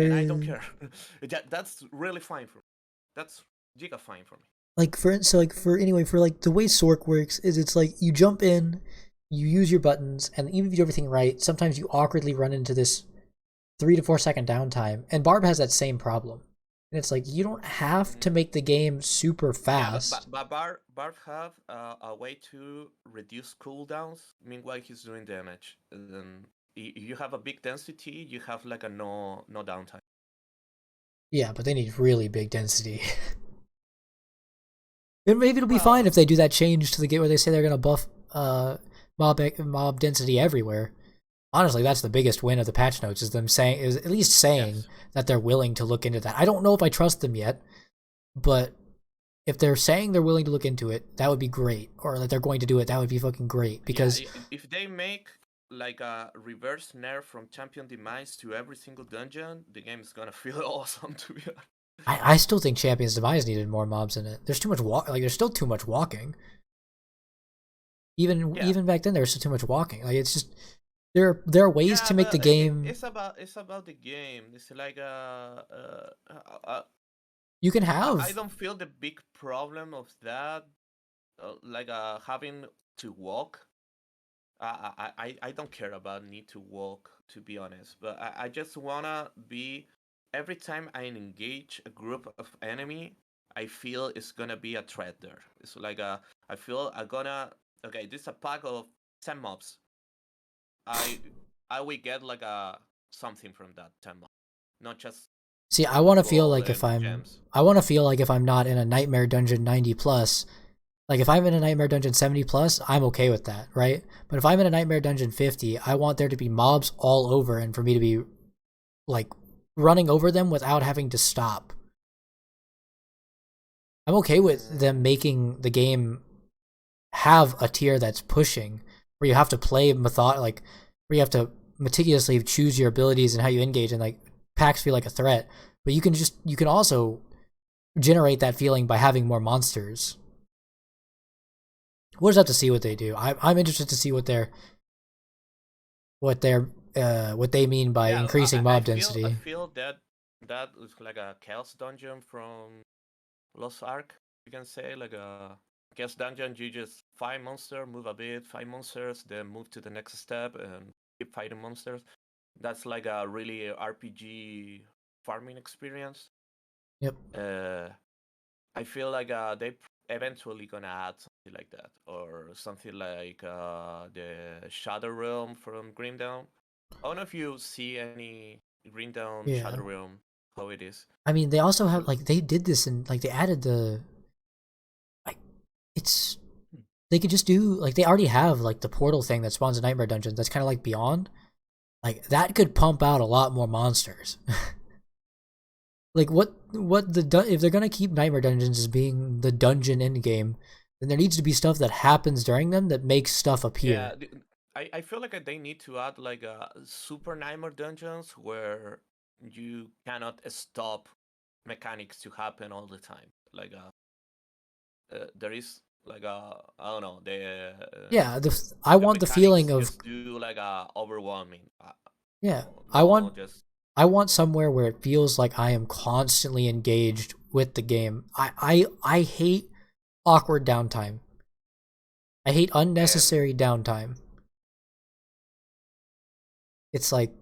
[SPEAKER 2] and I don't
[SPEAKER 1] There
[SPEAKER 2] care. That's really fine for me. That's giga fine for me.
[SPEAKER 1] like for anyway for like the way Sork works is it's like you jump in, you use your buttons, and even if you do everything right, sometimes you awkwardly run into this 3 to 4 second downtime. And Barb has that same problem. And it's like you don't have to
[SPEAKER 2] Mm,
[SPEAKER 1] make the game super
[SPEAKER 2] Yeah,
[SPEAKER 1] fast.
[SPEAKER 2] but Barb have a way to reduce cooldowns. Meanwhile, he's doing damage. And then you have a big density. You have like a no downtime.
[SPEAKER 1] Yeah, but they need really big density. And maybe it'll be fine
[SPEAKER 2] Well,
[SPEAKER 1] if they do that change to the game where they say they're gonna buff mob density everywhere. Honestly, that's the biggest win of the patch notes is them saying is at least saying
[SPEAKER 2] yes.
[SPEAKER 1] that they're willing to look into that. I don't know if I trust them yet, but if they're saying they're willing to look into it, that would be great. Or that they're going to do it, that would be fucking great.
[SPEAKER 2] Yeah,
[SPEAKER 1] Because
[SPEAKER 2] if they make like a reverse nerf from champion demise to every single dungeon, the game is gonna feel awesome to be honest.
[SPEAKER 1] I still think Champions Demise needed more mobs in it. There's too much there's still too much walking.
[SPEAKER 2] Yeah.
[SPEAKER 1] Even back then, there was still too much walking. Like it's just there are ways
[SPEAKER 2] Yeah,
[SPEAKER 1] to make the
[SPEAKER 2] but
[SPEAKER 1] game.
[SPEAKER 2] it's about the game. It's like
[SPEAKER 1] You can
[SPEAKER 2] I
[SPEAKER 1] have
[SPEAKER 2] don't feel the big problem of that, like having to walk. I don't care about need to walk to be honest, but I just wanna be every time I engage a group of enemy, I feel it's gonna be a threat there. It's like I feel I'm gonna okay. This is a pack of 10 mobs. I I will get like a something from that 10 mobs, not just
[SPEAKER 1] see. I want to feel
[SPEAKER 2] gold
[SPEAKER 1] like if
[SPEAKER 2] and
[SPEAKER 1] I'm.
[SPEAKER 2] gems.
[SPEAKER 1] I want to feel like if I'm not in a Nightmare Dungeon 90 plus. Like if I'm in a Nightmare Dungeon 70 plus, I'm okay with that, right? But if I'm in a Nightmare Dungeon 50, I want there to be mobs all over and for me to be like running over them without having to stop. I'm okay with them
[SPEAKER 2] Mm,
[SPEAKER 1] making the game have a tier that's pushing where you have to play where you have to meticulously choose your abilities and how you engage and like packs feel like a threat. But you can also generate that feeling by having more monsters. We'll just have to see what they do. I'm interested to see what they mean by
[SPEAKER 2] yeah,
[SPEAKER 1] increasing
[SPEAKER 2] I
[SPEAKER 1] mob
[SPEAKER 2] I
[SPEAKER 1] density.
[SPEAKER 2] feel that that is like a chaos dungeon from Lost Ark. You can say like a chaos dungeon. You just fight monster, move a bit, fight monsters, then move to the next step and keep fighting monsters. That's like a really RPG farming experience.
[SPEAKER 1] Yep.
[SPEAKER 2] Uh, I feel like they eventually gonna add something like that, or something like the Shadow Realm from Grim Dawn. I don't know if you see any Green Down
[SPEAKER 1] Yeah.
[SPEAKER 2] Shadow Realm, how it is.
[SPEAKER 1] I mean, they also
[SPEAKER 2] It's
[SPEAKER 1] have like they did this and like they added the like it's they could just do like they already have like the portal thing that spawns in Nightmare Dungeons. That's kind of like Beyond. Like that could pump out a lot more monsters. Like if they're gonna keep Nightmare Dungeons as being the dungeon end game, then there needs to be stuff that happens during them that makes stuff
[SPEAKER 2] yeah.
[SPEAKER 1] appear.
[SPEAKER 2] I feel like they need to add like super nightmare dungeons where you cannot stop mechanics to happen all the time. Like there is like I don't know
[SPEAKER 1] Yeah, I
[SPEAKER 2] the
[SPEAKER 1] want the feeling
[SPEAKER 2] mechanics
[SPEAKER 1] of
[SPEAKER 2] just do like overwhelming.
[SPEAKER 1] yeah.
[SPEAKER 2] No,
[SPEAKER 1] I
[SPEAKER 2] no,
[SPEAKER 1] want
[SPEAKER 2] just
[SPEAKER 1] I want somewhere where it feels like I am constantly engaged with the game. I hate awkward downtime. I hate
[SPEAKER 2] um
[SPEAKER 1] unnecessary downtime. It's like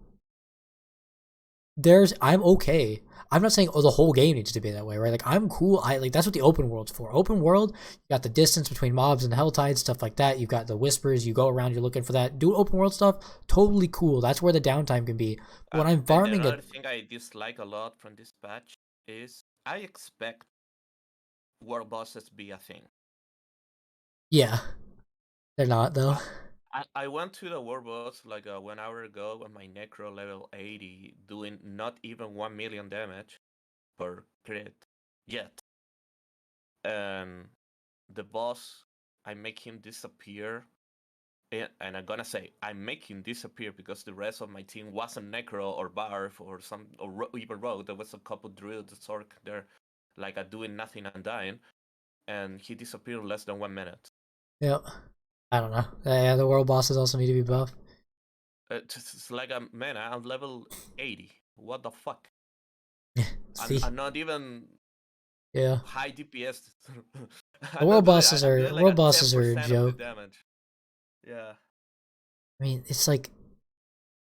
[SPEAKER 1] I'm okay. I'm not saying the whole game needs to be that way, right? Like I'm cool. I like that's what the open world's for. Open world, you got the distance between mobs and helltides, stuff like that. You've got the whispers. You go around, you're looking for that. Do open world stuff. Totally cool. That's where the downtime can be. But when I'm
[SPEAKER 2] and
[SPEAKER 1] farming
[SPEAKER 2] another
[SPEAKER 1] it,
[SPEAKER 2] thing I dislike a lot from this patch is I expect world bosses to be a thing.
[SPEAKER 1] yeah, they're not though.
[SPEAKER 2] I I went to the world boss like 1 hour ago with my Necro level 80, doing not even 1 million damage per crit yet. And the boss, I make him disappear. And I'm gonna say I make him disappear because the rest of my team wasn't Necro or Barf or even Rogue. There was a couple Druid Sork there, like doing nothing and dying, and he disappeared in less than 1 minute.
[SPEAKER 1] Yep. I don't know. Yeah, the world bosses also need to be buffed.
[SPEAKER 2] It's like man, I'm level 80. What the fuck?
[SPEAKER 1] See,
[SPEAKER 2] I'm not even
[SPEAKER 1] yeah,
[SPEAKER 2] high DPS.
[SPEAKER 1] the
[SPEAKER 2] I'm doing like
[SPEAKER 1] world
[SPEAKER 2] a
[SPEAKER 1] bosses are a
[SPEAKER 2] 10% of the
[SPEAKER 1] joke.
[SPEAKER 2] damage. Yeah,
[SPEAKER 1] I mean, it's like,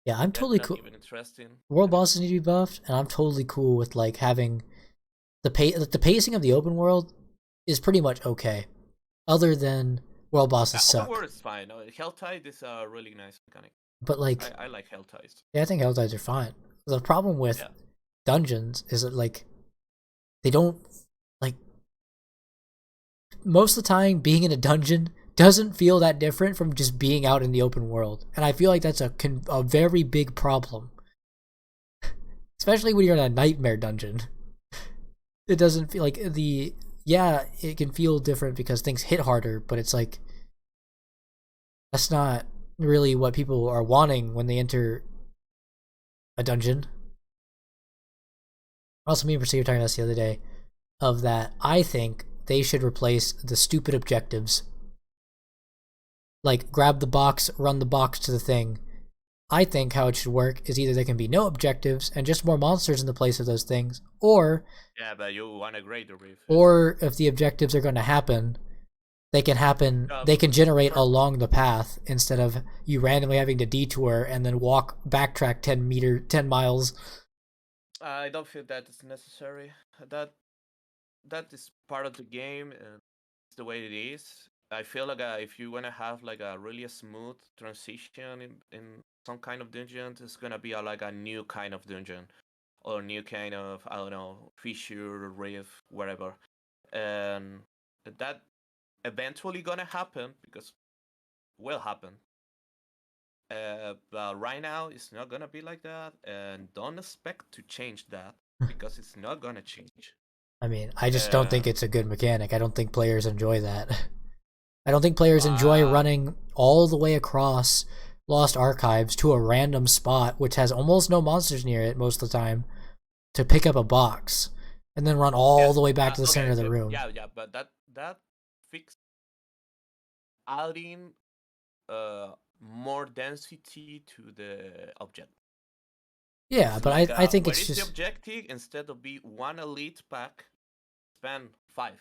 [SPEAKER 1] yeah, I'm totally
[SPEAKER 2] not
[SPEAKER 1] cool.
[SPEAKER 2] even interesting
[SPEAKER 1] World
[SPEAKER 2] anymore.
[SPEAKER 1] bosses need to be buffed, and I'm totally cool with like having the pacing of the open world is pretty much okay. Other than world bosses
[SPEAKER 2] Open
[SPEAKER 1] suck,
[SPEAKER 2] world is fine. Helltide is a really nice mechanic.
[SPEAKER 1] but like,
[SPEAKER 2] I like Helltides.
[SPEAKER 1] yeah, I think Helltides are fine. The problem with
[SPEAKER 2] Yeah.
[SPEAKER 1] dungeons is that like they don't like most of the time being in a dungeon doesn't feel that different from just being out in the open world, and I feel like that's a very big problem, especially when you're in a nightmare dungeon. It doesn't feel like the yeah, it can feel different because things hit harder, but it's like that's not really what people are wanting when they enter a dungeon. Also, me and Priscilla were talking about this the other day of that I think they should replace the stupid objectives. Like grab the box, run the box to the thing. I think how it should work is either there can be no objectives and just more monsters in the place of those things,
[SPEAKER 2] Yeah, but you want a greater reef.
[SPEAKER 1] or if the objectives are going to happen, they can generate along the path instead of you randomly having to detour and then backtrack 10 miles.
[SPEAKER 2] I don't feel that is necessary. That that is part of the game, and it's the way it is. I feel like if you want to have like a really smooth transition in some kind of dungeon, it's gonna be like a new kind of dungeon or new kind of, I don't know, fissure, rift, whatever, and that eventually gonna happen because will happen. But right now it's not gonna be like that, and don't expect to change that because it's not gonna change.
[SPEAKER 1] I mean, I just don't think
[SPEAKER 2] Uh,
[SPEAKER 1] it's a good mechanic. I don't think players enjoy that. I don't think players enjoy
[SPEAKER 2] uh,
[SPEAKER 1] running all the way across Lost Archives to a random spot, which has almost no monsters near it most of the time, to pick up a box and then run all
[SPEAKER 2] yes.
[SPEAKER 1] the way back to the center
[SPEAKER 2] Okay.
[SPEAKER 1] of the room.
[SPEAKER 2] Yeah. But that fix adding uh more density to the object.
[SPEAKER 1] Yeah,
[SPEAKER 2] It's
[SPEAKER 1] but
[SPEAKER 2] like
[SPEAKER 1] I think
[SPEAKER 2] what
[SPEAKER 1] it's
[SPEAKER 2] is the
[SPEAKER 1] just
[SPEAKER 2] objective? Instead of be one elite pack, spend five.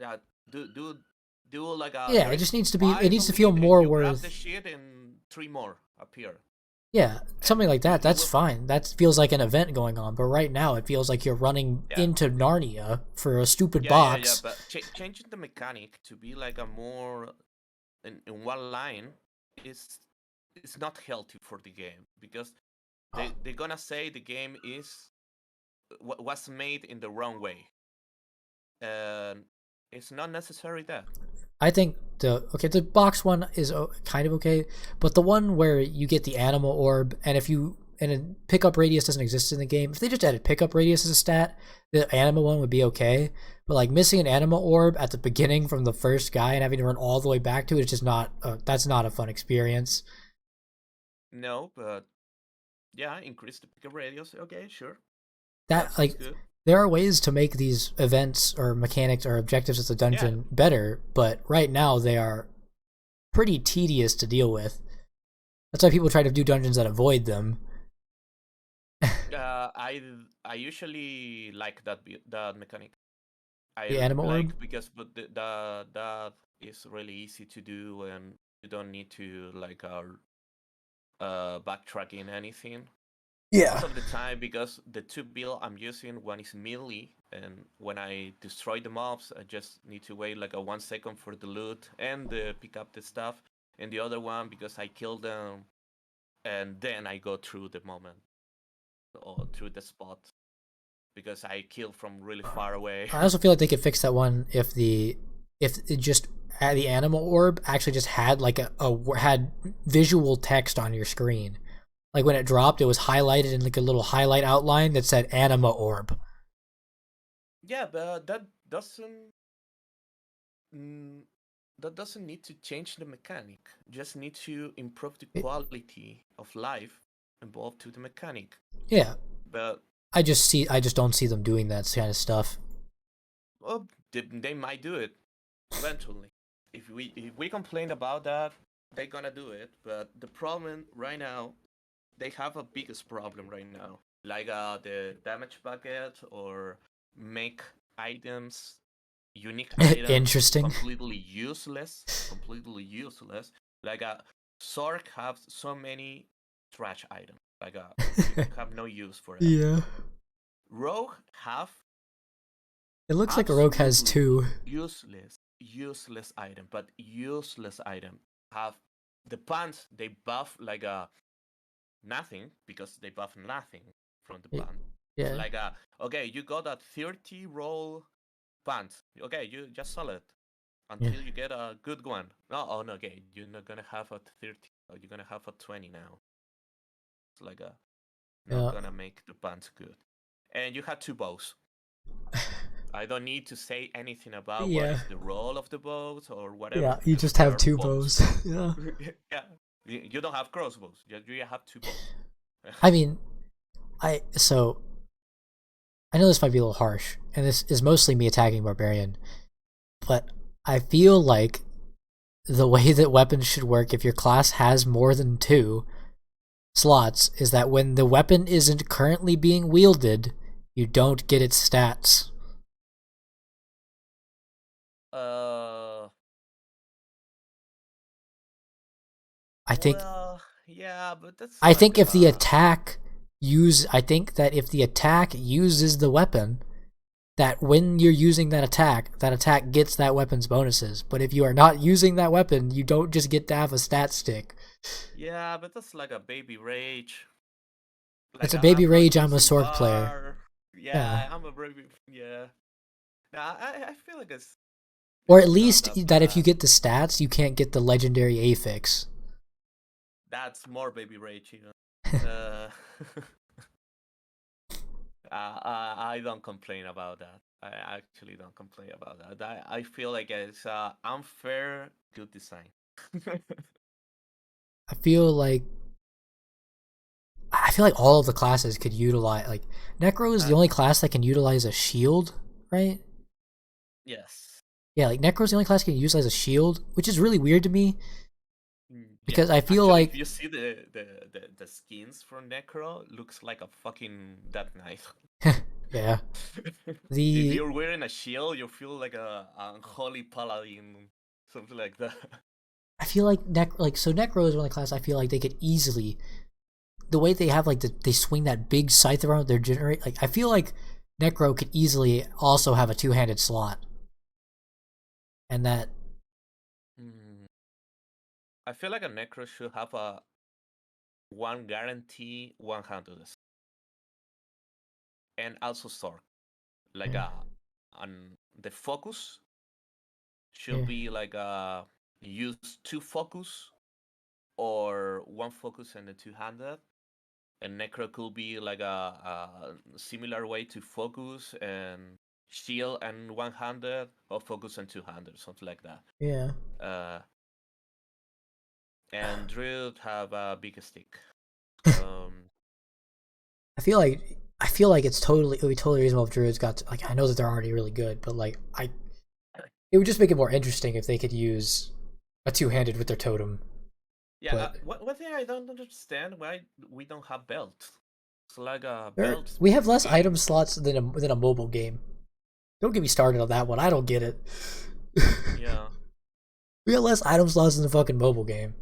[SPEAKER 2] Yeah. Do like
[SPEAKER 1] yeah,
[SPEAKER 2] there
[SPEAKER 1] it
[SPEAKER 2] is
[SPEAKER 1] just needs to be it
[SPEAKER 2] five
[SPEAKER 1] needs to feel
[SPEAKER 2] elite, and
[SPEAKER 1] more
[SPEAKER 2] you grab the
[SPEAKER 1] worth.
[SPEAKER 2] shit, and three more appear,
[SPEAKER 1] Yeah, something
[SPEAKER 2] and
[SPEAKER 1] like that.
[SPEAKER 2] you
[SPEAKER 1] That's
[SPEAKER 2] will.
[SPEAKER 1] fine. That feels like an event going on. But right now, it feels like you're running
[SPEAKER 2] Yeah.
[SPEAKER 1] into Narnia for a stupid
[SPEAKER 2] Yeah.
[SPEAKER 1] box.
[SPEAKER 2] But changing the mechanic to be like a more in one line is not healthy for the game because they're gonna say the game is was made in the wrong way, and it's not necessary that.
[SPEAKER 1] I think the box one is kind of okay, but the one where you get the animal orb and if you and a pickup radius doesn't exist in the game. If they just added pickup radius as a stat, the animal one would be okay. But like missing an animal orb at the beginning from the first guy and having to run all the way back to it is just not. That's not a fun experience.
[SPEAKER 2] No, but yeah, increase the pickup radius. Okay, sure, that
[SPEAKER 1] That
[SPEAKER 2] sounds
[SPEAKER 1] like
[SPEAKER 2] good.
[SPEAKER 1] there are ways to make these events or mechanics or objectives of the
[SPEAKER 2] Yeah,
[SPEAKER 1] dungeon better, but right now they are pretty tedious to deal with. That's why people try to do dungeons that avoid them.
[SPEAKER 2] I usually like that mechanic.
[SPEAKER 1] The animal orb.
[SPEAKER 2] Like because but that is really easy to do, and you don't need to like backtracking anything
[SPEAKER 1] Yeah.
[SPEAKER 2] most of the time because the two build I'm using, one is melee, and when I destroy the mobs I just need to wait like a 1 second for the loot and pick up the stuff, and the other one because I kill them and then I go through the moment or through the spot because I kill from really far away.
[SPEAKER 1] I also feel like they could fix that one if it just the animal orb actually just had like had visual text on your screen. Like when it dropped, it was highlighted in like a little highlight outline that said anima orb.
[SPEAKER 2] Yeah, but mm, that doesn't need to change the mechanic. Just need to improve the
[SPEAKER 1] It,
[SPEAKER 2] quality of life involved to the mechanic.
[SPEAKER 1] yeah,
[SPEAKER 2] But
[SPEAKER 1] I just don't see them doing that kind of stuff.
[SPEAKER 2] well, they might do it eventually. If we complain about that, they're gonna do it. But the problem right now, they have a biggest problem right now, like the damage bucket or make items, unique items,
[SPEAKER 1] Interesting.
[SPEAKER 2] completely useless. Completely useless. Like Zork have so many trash items. Like you have no use for them.
[SPEAKER 1] Yeah.
[SPEAKER 2] Rogue have
[SPEAKER 1] It looks like a rogue has
[SPEAKER 2] absolutely
[SPEAKER 1] two.
[SPEAKER 2] useless item, but useless item have the pants. They buff like a nothing because they buff nothing from the plant. It's
[SPEAKER 1] Yeah.
[SPEAKER 2] like okay, you got a 30 roll pants. Okay, you just sell it
[SPEAKER 1] Yeah.
[SPEAKER 2] until you get a good one. No, oh no, okay, you're not gonna have a 30, or you're gonna have a 20 now. It's like a not
[SPEAKER 1] Yeah.
[SPEAKER 2] gonna make the pants good. And you had two bows. I don't need to say anything about what
[SPEAKER 1] Yeah.
[SPEAKER 2] is the role of the bows or whatever
[SPEAKER 1] Yeah. You
[SPEAKER 2] because
[SPEAKER 1] just
[SPEAKER 2] they
[SPEAKER 1] have
[SPEAKER 2] are
[SPEAKER 1] two
[SPEAKER 2] bows.
[SPEAKER 1] bows. Yeah.
[SPEAKER 2] Yeah, you don't have crossbows. You have two bows.
[SPEAKER 1] I mean, so I know this might be a little harsh, and this is mostly me attacking barbarian, but I feel like the way that weapons should work if your class has more than two slots is that when the weapon isn't currently being wielded, you don't get its stats.
[SPEAKER 2] uh,
[SPEAKER 1] I think
[SPEAKER 2] yeah, but that's
[SPEAKER 1] I
[SPEAKER 2] like
[SPEAKER 1] think if the attack I think that if the attack uses the weapon, that when you're using that attack gets that weapon's bonuses. But if you are not using that weapon, you don't just get to have a stat stick.
[SPEAKER 2] yeah, but that's like a baby rage.
[SPEAKER 1] It's
[SPEAKER 2] Like
[SPEAKER 1] a baby
[SPEAKER 2] I'm not
[SPEAKER 1] rage. I'm a
[SPEAKER 2] using
[SPEAKER 1] Sork player.
[SPEAKER 2] bar.
[SPEAKER 1] Yeah.
[SPEAKER 2] Yeah, I'm a baby. Yeah. Nah, I feel like
[SPEAKER 1] Or at
[SPEAKER 2] it's not
[SPEAKER 1] least
[SPEAKER 2] that
[SPEAKER 1] that if you
[SPEAKER 2] bad.
[SPEAKER 1] get the stats, you can't get the legendary affix.
[SPEAKER 2] That's more baby rage, you know. I don't complain about that. I actually don't complain about that. I feel like it's unfair good design.
[SPEAKER 1] I feel like all of the classes could utilize like Necro is the
[SPEAKER 2] uh,
[SPEAKER 1] only class that can utilize a shield, right?
[SPEAKER 2] yes.
[SPEAKER 1] Yeah, like Necro's the only class that can utilize a shield, which is really weird to me
[SPEAKER 2] Yeah.
[SPEAKER 1] because I feel
[SPEAKER 2] Actually, if
[SPEAKER 1] like
[SPEAKER 2] you see the skins from Necro, looks like a fucking Death Knight.
[SPEAKER 1] yeah.
[SPEAKER 2] If
[SPEAKER 1] The
[SPEAKER 2] you're wearing a shield, you feel like a holy paladin, something like that.
[SPEAKER 1] I feel like Necro is one of the class I feel like they could easily the way they have like they swing that big scythe around their generate like I feel like Necro could easily also have a two-handed slot. And that
[SPEAKER 2] Hmm. I feel like a Necro should have a one guarantee 100 and also Sork. Like
[SPEAKER 1] yeah,
[SPEAKER 2] on the focus should
[SPEAKER 1] yeah,
[SPEAKER 2] be like use two focus or one focus and a two-handed. And Necro could be like a similar way to focus and shield and one-handed or focus and two-handed, something like that.
[SPEAKER 1] yeah.
[SPEAKER 2] Uh, and Druid have a big stick. Um,
[SPEAKER 1] I feel like it would be totally reasonable if Druids got to, like I know that they're already really good, but like it would just make it more interesting if they could use a two-handed with their totem.
[SPEAKER 2] yeah,
[SPEAKER 1] But
[SPEAKER 2] one thing I don't understand why we don't have belts. It's like a
[SPEAKER 1] there
[SPEAKER 2] belts
[SPEAKER 1] we have less item
[SPEAKER 2] game.
[SPEAKER 1] slots than a mobile game. Don't get me started on that one. I don't get it.
[SPEAKER 2] Yeah.
[SPEAKER 1] We got less item slots in the fucking mobile game.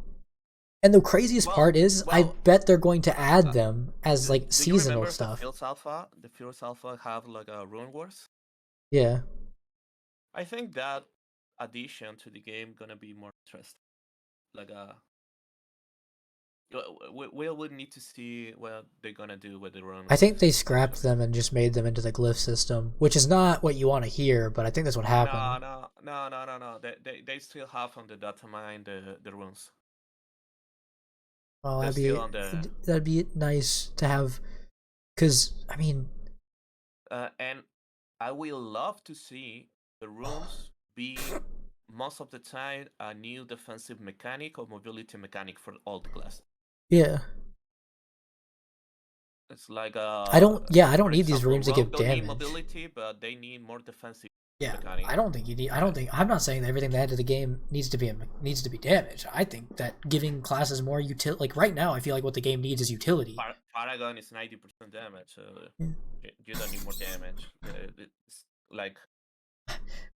[SPEAKER 1] And the craziest
[SPEAKER 2] Well,
[SPEAKER 1] part is, I
[SPEAKER 2] well.
[SPEAKER 1] bet they're going to add
[SPEAKER 2] Uh,
[SPEAKER 1] them as like
[SPEAKER 2] do you
[SPEAKER 1] seasonal
[SPEAKER 2] remember the
[SPEAKER 1] stuff.
[SPEAKER 2] Fields Alpha? The Fields Alpha have like a Rune Wars.
[SPEAKER 1] Yeah,
[SPEAKER 2] I think that addition to the game gonna be more interesting. Like we would need to see what they're gonna do with the Rune
[SPEAKER 1] I think
[SPEAKER 2] Wars.
[SPEAKER 1] they scrapped
[SPEAKER 2] Actually,
[SPEAKER 1] them and just made them into the glyph system, which is not what you want to hear, but I think that's what happened.
[SPEAKER 2] no. They still have on the data mine the runes.
[SPEAKER 1] Well,
[SPEAKER 2] They're still on the
[SPEAKER 1] that'd be nice to have, because I mean,
[SPEAKER 2] and I will love to see the runes be most of the time a new defensive mechanic or mobility mechanic for all the class.
[SPEAKER 1] yeah,
[SPEAKER 2] It's like
[SPEAKER 1] I don't
[SPEAKER 2] for
[SPEAKER 1] need these
[SPEAKER 2] example,
[SPEAKER 1] runes to
[SPEAKER 2] Rogue
[SPEAKER 1] give
[SPEAKER 2] don't need
[SPEAKER 1] damage.
[SPEAKER 2] mobility, but they need more defensive
[SPEAKER 1] Yeah,
[SPEAKER 2] mechanic.
[SPEAKER 1] I don't think I'm not saying that everything they add to the game needs to be damaged. I think that giving classes more utility, like right now, I feel like what the game needs is utility.
[SPEAKER 2] Paragon is 90% damage, so
[SPEAKER 1] Yeah.
[SPEAKER 2] you don't need more damage. It's like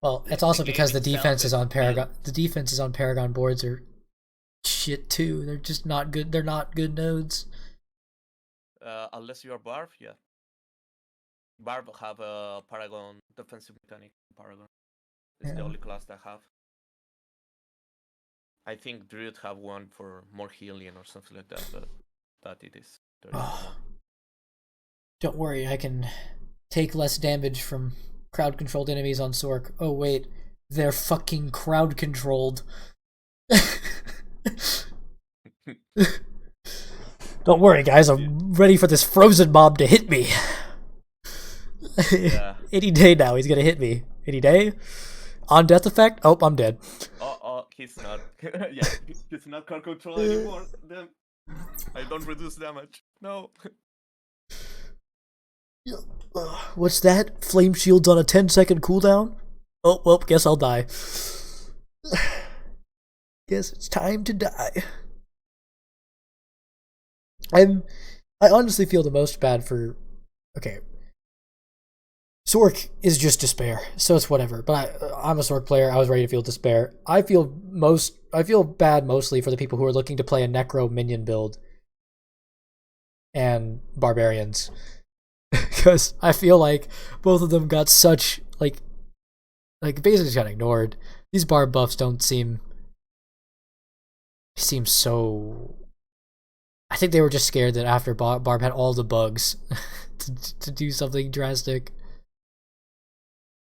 [SPEAKER 1] Well, it's
[SPEAKER 2] the
[SPEAKER 1] also
[SPEAKER 2] game
[SPEAKER 1] because
[SPEAKER 2] itself is built.
[SPEAKER 1] The defenses on Paragon boards are shit too. They're just not good. They're not good nodes.
[SPEAKER 2] Unless you're Barb, yeah. Barb have a Paragon defensive mechanic. Paragon is the
[SPEAKER 1] Yeah.
[SPEAKER 2] only class that have. I think Druid have one for more healing or something like that, but that it is. There is no more.
[SPEAKER 1] Don't worry, I can take less damage from crowd-controlled enemies on Sork. Oh wait, they're fucking crowd-controlled. Don't worry, guys. I'm ready for this frozen mob to hit me.
[SPEAKER 2] Yeah.
[SPEAKER 1] Any day now, he's gonna hit me. Any day. On death effect. Oh, I'm dead.
[SPEAKER 2] Oh, he's not. Yeah, he's not crowd control anymore. Then I don't reduce damage. No.
[SPEAKER 1] What's that? Flame shields on a 10-second cooldown? Oh, well, guess I'll die. Guess it's time to die. I honestly feel the most bad for. Okay. Sork is just despair, so it's whatever. But I'm a Sork player. I was ready to feel despair. I feel bad mostly for the people who are looking to play a Necro minion build and barbarians, because I feel like both of them got such like basically just got ignored. These barb buffs don't seem so. I think they were just scared that after Barb had all the bugs to do something drastic.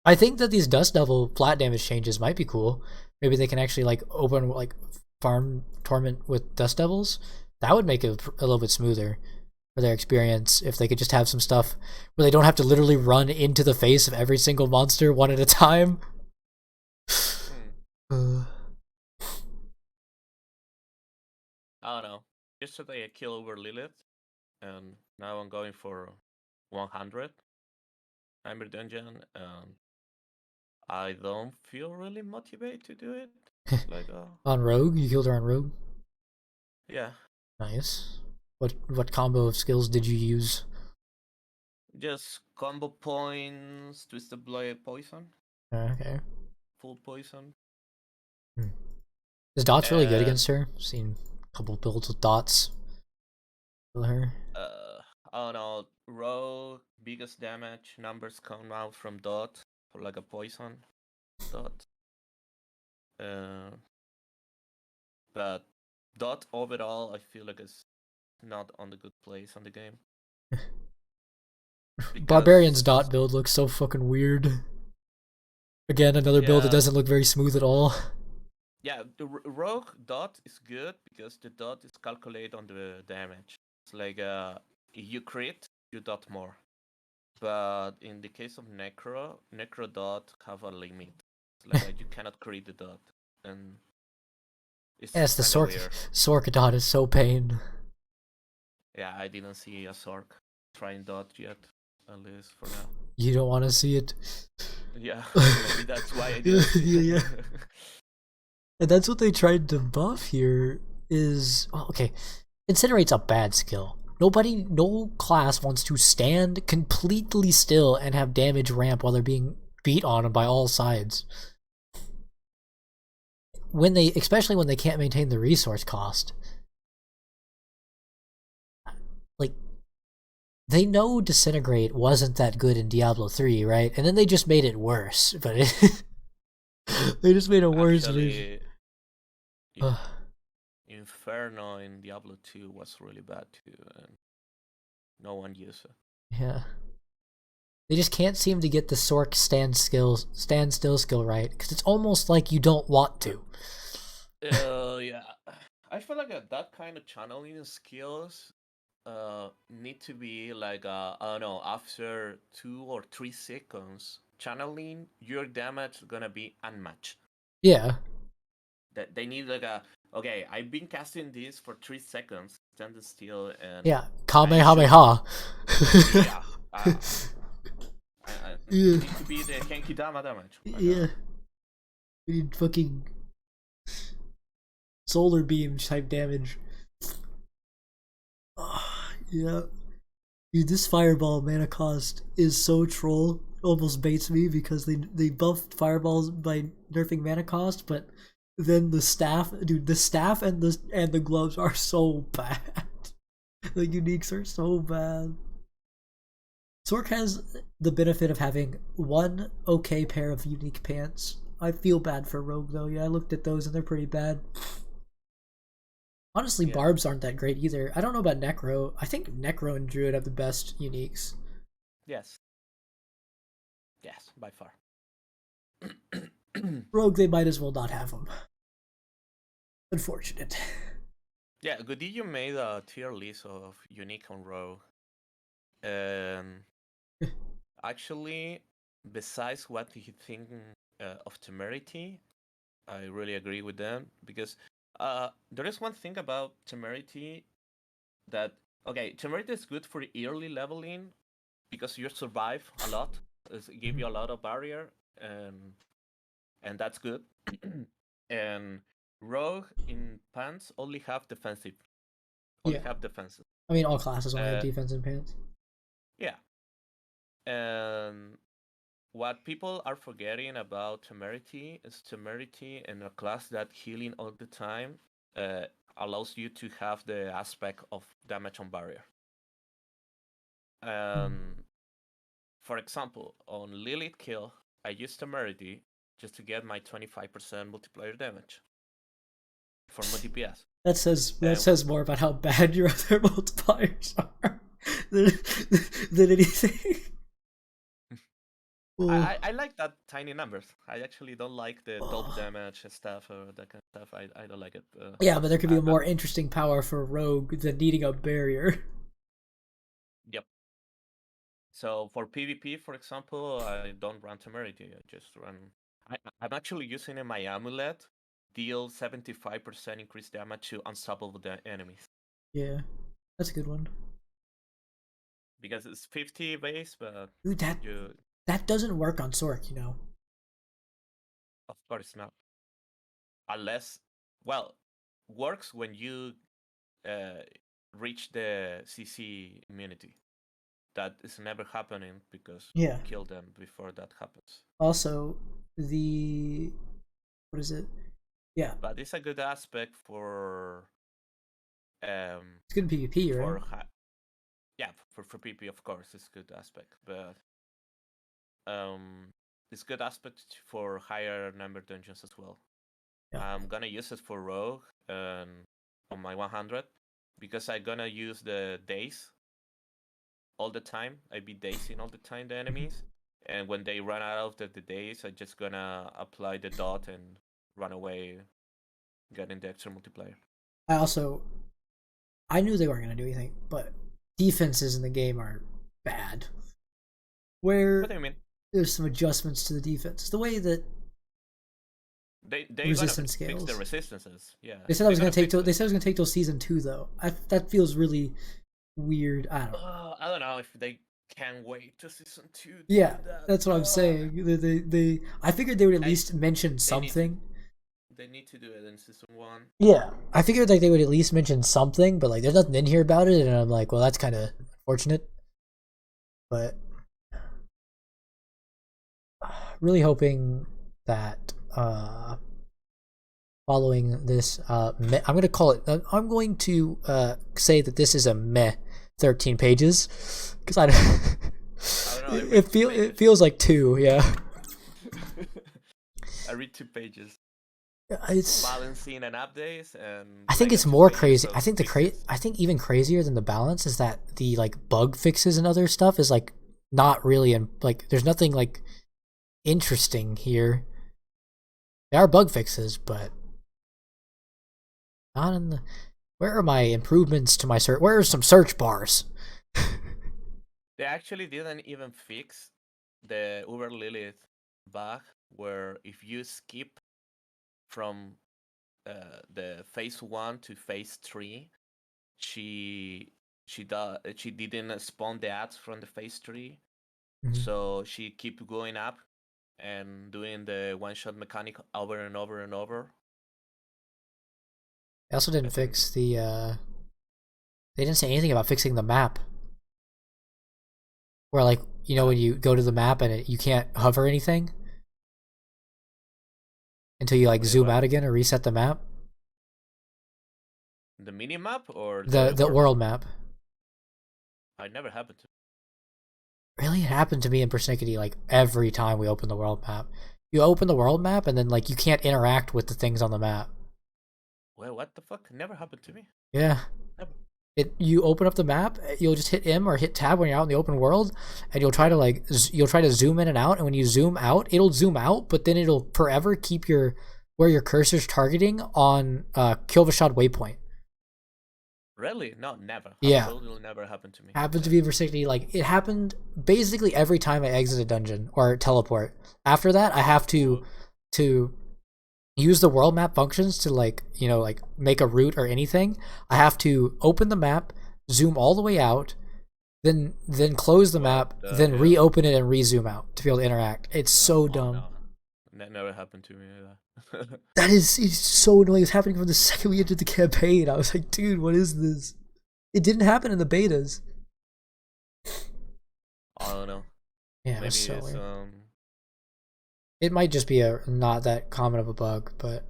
[SPEAKER 1] I think that these Dust Devil flat damage changes might be cool. Maybe they can actually like open like farm Torment with Dust Devils. That would make it a little bit smoother for their experience if they could just have some stuff where they don't have to literally run into the face of every single monster one at a time.
[SPEAKER 2] I don't know. Yesterday I killed over Lilith, and now I'm going for 100 Nightmare Dungeon, and I don't feel really motivated to do it. Like,
[SPEAKER 1] on Rogue, you killed her on Rogue.
[SPEAKER 2] Yeah.
[SPEAKER 1] Nice. What combo of skills did you use?
[SPEAKER 2] Just combo points, Twisted Blade, poison.
[SPEAKER 1] Okay.
[SPEAKER 2] Full poison.
[SPEAKER 1] Is Dots really good against her? I've seen a couple builds with Dots. Kill her.
[SPEAKER 2] I don't know. Rogue, biggest damage numbers come out from Dot for like a poison Dot. But Dot overall, I feel like it's not on the good place on the game.
[SPEAKER 1] Barbarian's Dot build looks so fucking weird. Again, another build that doesn't look very smooth at all.
[SPEAKER 2] Yeah, the Rogue Dot is good because the Dot is calculated on the damage. It's like you crit, you dot more. But in the case of Necro Dot have a limit. It's like you cannot crit the Dot. And it's
[SPEAKER 1] the Sork Dot is so pain.
[SPEAKER 2] Yeah, I didn't see a Sork trying Dot yet, at least for now.
[SPEAKER 1] You don't want to see it?
[SPEAKER 2] Yeah, maybe that's why I didn't see it.
[SPEAKER 1] And that's what they tried to buff here is... Well, okay, Incinerate's a bad skill. No class wants to stand completely still and have damage ramp while they're being beat on by all sides. Especially when they can't maintain the resource cost. Like, they know Disintegrate wasn't that good in Diablo 3, right? And then they just made it worse. But they just made it worse.
[SPEAKER 2] Actually, Inferno in Diablo 2 was really bad too, and no one used it.
[SPEAKER 1] Yeah. They just can't seem to get the Sork stand still skill right, because it's almost like you don't want to.
[SPEAKER 2] Yeah. I feel like that kind of channeling skills need to be like, I don't know, after 2 or 3 seconds, channeling, your damage is gonna be unmatched.
[SPEAKER 1] Yeah.
[SPEAKER 2] That they need like okay, I've been casting this for 3 seconds, stand still, and
[SPEAKER 1] yeah, Kamehameha.
[SPEAKER 2] Yeah. Need to be the Genki Dama damage.
[SPEAKER 1] Yeah. We need fucking solar beam type damage. Yeah. Dude, this fireball mana cost is so troll. It almost baits me because they buffed fireballs by nerfing mana cost, but then the staff and the gloves are so bad. The uniques are so bad. Sork has the benefit of having one okay pair of unique pants. I feel bad for Rogue though. Yeah, I looked at those and they're pretty bad. Honestly, Barbs aren't that great either. I don't know about Necro. I think Necro and Druid have the best uniques.
[SPEAKER 2] Yes. Yes, by far.
[SPEAKER 1] Rogue, they might as well not have him. Unfortunate.
[SPEAKER 2] Yeah, Godillo made a tier list of unique on Rogue. And actually, besides what he think of Temerity, I really agree with them because there is one thing about Temerity that Temerity is good for early leveling because you survive a lot. It give you a lot of barrier and that's good. And Rogue in pants only have defensive, only
[SPEAKER 1] Yeah.
[SPEAKER 2] have defensive.
[SPEAKER 1] I mean, all classes only have
[SPEAKER 2] Uh,
[SPEAKER 1] defense in pants.
[SPEAKER 2] yeah, and what people are forgetting about Temerity is Temerity in a class that healing all the time uh, allows you to have the aspect of damage on barrier. For example, on Lilith kill, I used Temerity just to get my 25% multiplier damage for my DPS.
[SPEAKER 1] That says
[SPEAKER 2] And
[SPEAKER 1] more about how bad your other multipliers are than, than anything.
[SPEAKER 2] I like that tiny numbers. I actually don't like the double damage and stuff or that kind of stuff. I don't like it.
[SPEAKER 1] Yeah, but there could be a
[SPEAKER 2] I,
[SPEAKER 1] more interesting power for Rogue than needing a barrier.
[SPEAKER 2] yep. So for PvP, for example, I don't run Temerity. I just run. I'm actually using my amulet, deal 75% increased damage to unstoppable enemies.
[SPEAKER 1] Yeah, that's a good one.
[SPEAKER 2] Because it's 50 base, but
[SPEAKER 1] Dude,
[SPEAKER 2] you,
[SPEAKER 1] that doesn't work on Sork,
[SPEAKER 2] of course not. Unless, well, works when you uh, reach the CC immunity. That is never happening because
[SPEAKER 1] Yeah.
[SPEAKER 2] you kill them before that happens.
[SPEAKER 1] Also, what is it? Yeah,
[SPEAKER 2] But it's a good aspect for
[SPEAKER 1] it's good in PvP, right?
[SPEAKER 2] yeah, for PP of course it's good aspect, but it's good aspect for higher number dungeons as well.
[SPEAKER 1] Yeah.
[SPEAKER 2] I'm gonna use it for rogue and on my 100 because I'm gonna use the daze all the time. I be dazing all the time the enemies, and when they run out of the daze, I'm just gonna apply the dot and run away, getting the extra multiplier.
[SPEAKER 1] I knew they weren't gonna do anything, but defenses in the game are bad.
[SPEAKER 2] What
[SPEAKER 1] Where
[SPEAKER 2] do you mean?
[SPEAKER 1] there's some adjustments to the defense, the way that
[SPEAKER 2] They're gonna
[SPEAKER 1] resistance
[SPEAKER 2] fix the
[SPEAKER 1] scales.
[SPEAKER 2] resistances. Yeah,
[SPEAKER 1] They said I
[SPEAKER 2] they're
[SPEAKER 1] was gonna
[SPEAKER 2] gonna
[SPEAKER 1] take
[SPEAKER 2] fix
[SPEAKER 1] till
[SPEAKER 2] it.
[SPEAKER 1] they said it was gonna take till season 2 though. That feels really weird. I don't know.
[SPEAKER 2] I don't know if they can wait to season 2 to
[SPEAKER 1] Yeah,
[SPEAKER 2] do that.
[SPEAKER 1] that's what I'm saying. I figured they would at
[SPEAKER 2] I
[SPEAKER 1] least mention
[SPEAKER 2] they need to
[SPEAKER 1] something.
[SPEAKER 2] they need to do it in season 1.
[SPEAKER 1] Yeah, I figured like they would at least mention something, but like there's nothing in here about it, and I'm like, well, that's kind of unfortunate. But really hoping that following this, I'm gonna call it. I'm going to say that this is a meh 13 pages because I don't.
[SPEAKER 2] I don't know. I read
[SPEAKER 1] It feels like 2. Yeah.
[SPEAKER 2] I read 2 pages.
[SPEAKER 1] It's.
[SPEAKER 2] Balancing and updates, and
[SPEAKER 1] I
[SPEAKER 2] I
[SPEAKER 1] think
[SPEAKER 2] got
[SPEAKER 1] it's
[SPEAKER 2] 2
[SPEAKER 1] more
[SPEAKER 2] pages
[SPEAKER 1] crazy.
[SPEAKER 2] of
[SPEAKER 1] I think
[SPEAKER 2] fixes.
[SPEAKER 1] I think even crazier than the balance is that the like bug fixes and other stuff is like not really like there's nothing like interesting here. There are bug fixes, but not in the. Where are my improvements to my search? Where are some search bars?
[SPEAKER 2] They actually didn't even fix the Uber Lilith bug, where if you skip from the phase 1 to phase 3, she didn't spawn the ads from the phase 3, so she keep going up and doing the one shot mechanic over and over and over.
[SPEAKER 1] They also didn't fix the. They didn't say anything about fixing the map. Where like when you go to the map and you can't hover anything until you like
[SPEAKER 2] Wait,
[SPEAKER 1] zoom
[SPEAKER 2] what?
[SPEAKER 1] out again or reset the map.
[SPEAKER 2] The mini map or
[SPEAKER 1] The
[SPEAKER 2] the
[SPEAKER 1] world map.
[SPEAKER 2] I never happened to.
[SPEAKER 1] Really, it happened to me in Persnickety like every time we open the world map. You open the world map and then like you can't interact with the things on the map.
[SPEAKER 2] Well, what the fuck? Never happened to me.
[SPEAKER 1] Yeah.
[SPEAKER 2] Never.
[SPEAKER 1] You open up the map, you'll just hit M or hit tab when you're out in the open world, and you'll try to you'll try to zoom in and out, and when you zoom out, it'll zoom out, but then it'll forever keep where your cursor's targeting on kill the shot waypoint.
[SPEAKER 2] Really? No, never.
[SPEAKER 1] Yeah,
[SPEAKER 2] Absolutely never happened to me.
[SPEAKER 1] happens to be for 60. Like it happened basically every time I exit a dungeon or teleport. After that, I have to use the world map functions to like make a route or anything. I have to open the map, zoom all the way out, then close the
[SPEAKER 2] What
[SPEAKER 1] map,
[SPEAKER 2] the
[SPEAKER 1] then
[SPEAKER 2] hell?
[SPEAKER 1] reopen it and rezoom out to be able to interact. It's so
[SPEAKER 2] Oh
[SPEAKER 1] dumb.
[SPEAKER 2] no. That never happened to me either.
[SPEAKER 1] That is it's so annoying. It's happening from the second we entered the campaign. I was like, dude, what is this? It didn't happen in the betas.
[SPEAKER 2] I don't know.
[SPEAKER 1] Yeah, it
[SPEAKER 2] Maybe
[SPEAKER 1] was so
[SPEAKER 2] it's
[SPEAKER 1] weird. It might just be a not that common of a bug, but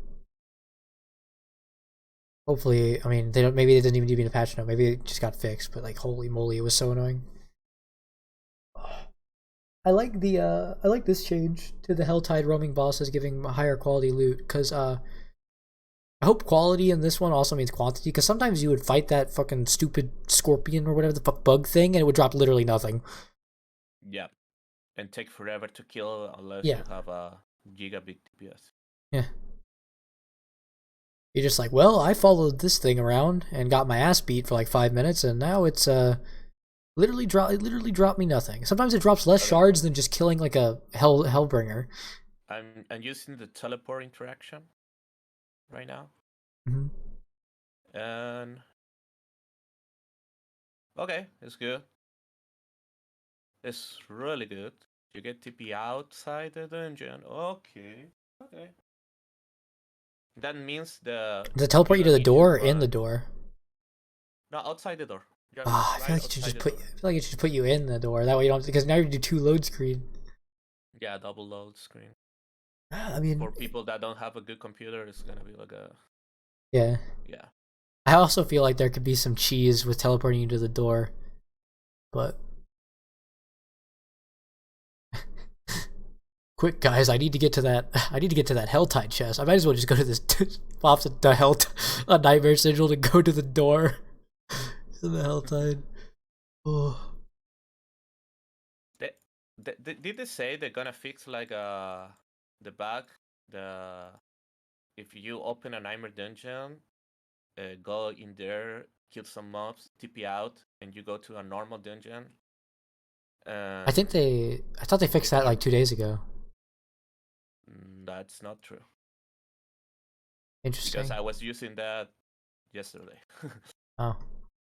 [SPEAKER 1] hopefully, I mean, they don't. Maybe it doesn't even need to be in a patch note. Maybe it just got fixed. But like, holy moly, it was so annoying. I like this change to the Helltide roaming bosses giving higher quality loot because I hope quality in this one also means quantity because sometimes you would fight that fucking stupid scorpion or whatever the fuck bug thing and it would drop literally nothing.
[SPEAKER 2] yeah, and take forever to kill unless
[SPEAKER 1] Yeah,
[SPEAKER 2] you have a gigabit DPS.
[SPEAKER 1] yeah. You're just like, well, I followed this thing around and got my ass beat for like 5 minutes, and now it's it literally dropped me nothing. Sometimes it drops less
[SPEAKER 2] Okay.
[SPEAKER 1] shards than just killing like a hellbringer.
[SPEAKER 2] I'm using the teleport interaction right now,
[SPEAKER 1] Mm-hmm.
[SPEAKER 2] and okay, it's good. It's really good. You get TP outside the dungeon. Okay, okay. That means
[SPEAKER 1] Does it
[SPEAKER 2] you
[SPEAKER 1] teleport you to
[SPEAKER 2] don't
[SPEAKER 1] the
[SPEAKER 2] need to
[SPEAKER 1] door or in the
[SPEAKER 2] run.
[SPEAKER 1] door?
[SPEAKER 2] No, outside the door. Just
[SPEAKER 1] Ah, I feel
[SPEAKER 2] right
[SPEAKER 1] like it should
[SPEAKER 2] outside
[SPEAKER 1] just
[SPEAKER 2] the
[SPEAKER 1] put.
[SPEAKER 2] door.
[SPEAKER 1] I feel like it should put you in the door. That way you don't because now you do two load screen.
[SPEAKER 2] Yeah, double load screen.
[SPEAKER 1] I mean,
[SPEAKER 2] For people that don't have a good computer, it's gonna be like a
[SPEAKER 1] yeah.
[SPEAKER 2] yeah.
[SPEAKER 1] I also feel like there could be some cheese with teleporting you to the door, but quick guys, I need to get to that. I need to get to that Helltide chest. I might as well just go to this pops the hell a nightmare sigil to go to the door in the Helltide. Oh,
[SPEAKER 2] Did they say they're gonna fix like the bug the if you open a nightmare dungeon, go in there, kill some mobs, TP out, and you go to a normal dungeon.
[SPEAKER 1] I think
[SPEAKER 2] And
[SPEAKER 1] they. I thought they fixed that like 2 days ago.
[SPEAKER 2] that's not true because
[SPEAKER 1] Interesting.
[SPEAKER 2] I was using that yesterday.
[SPEAKER 1] Oh,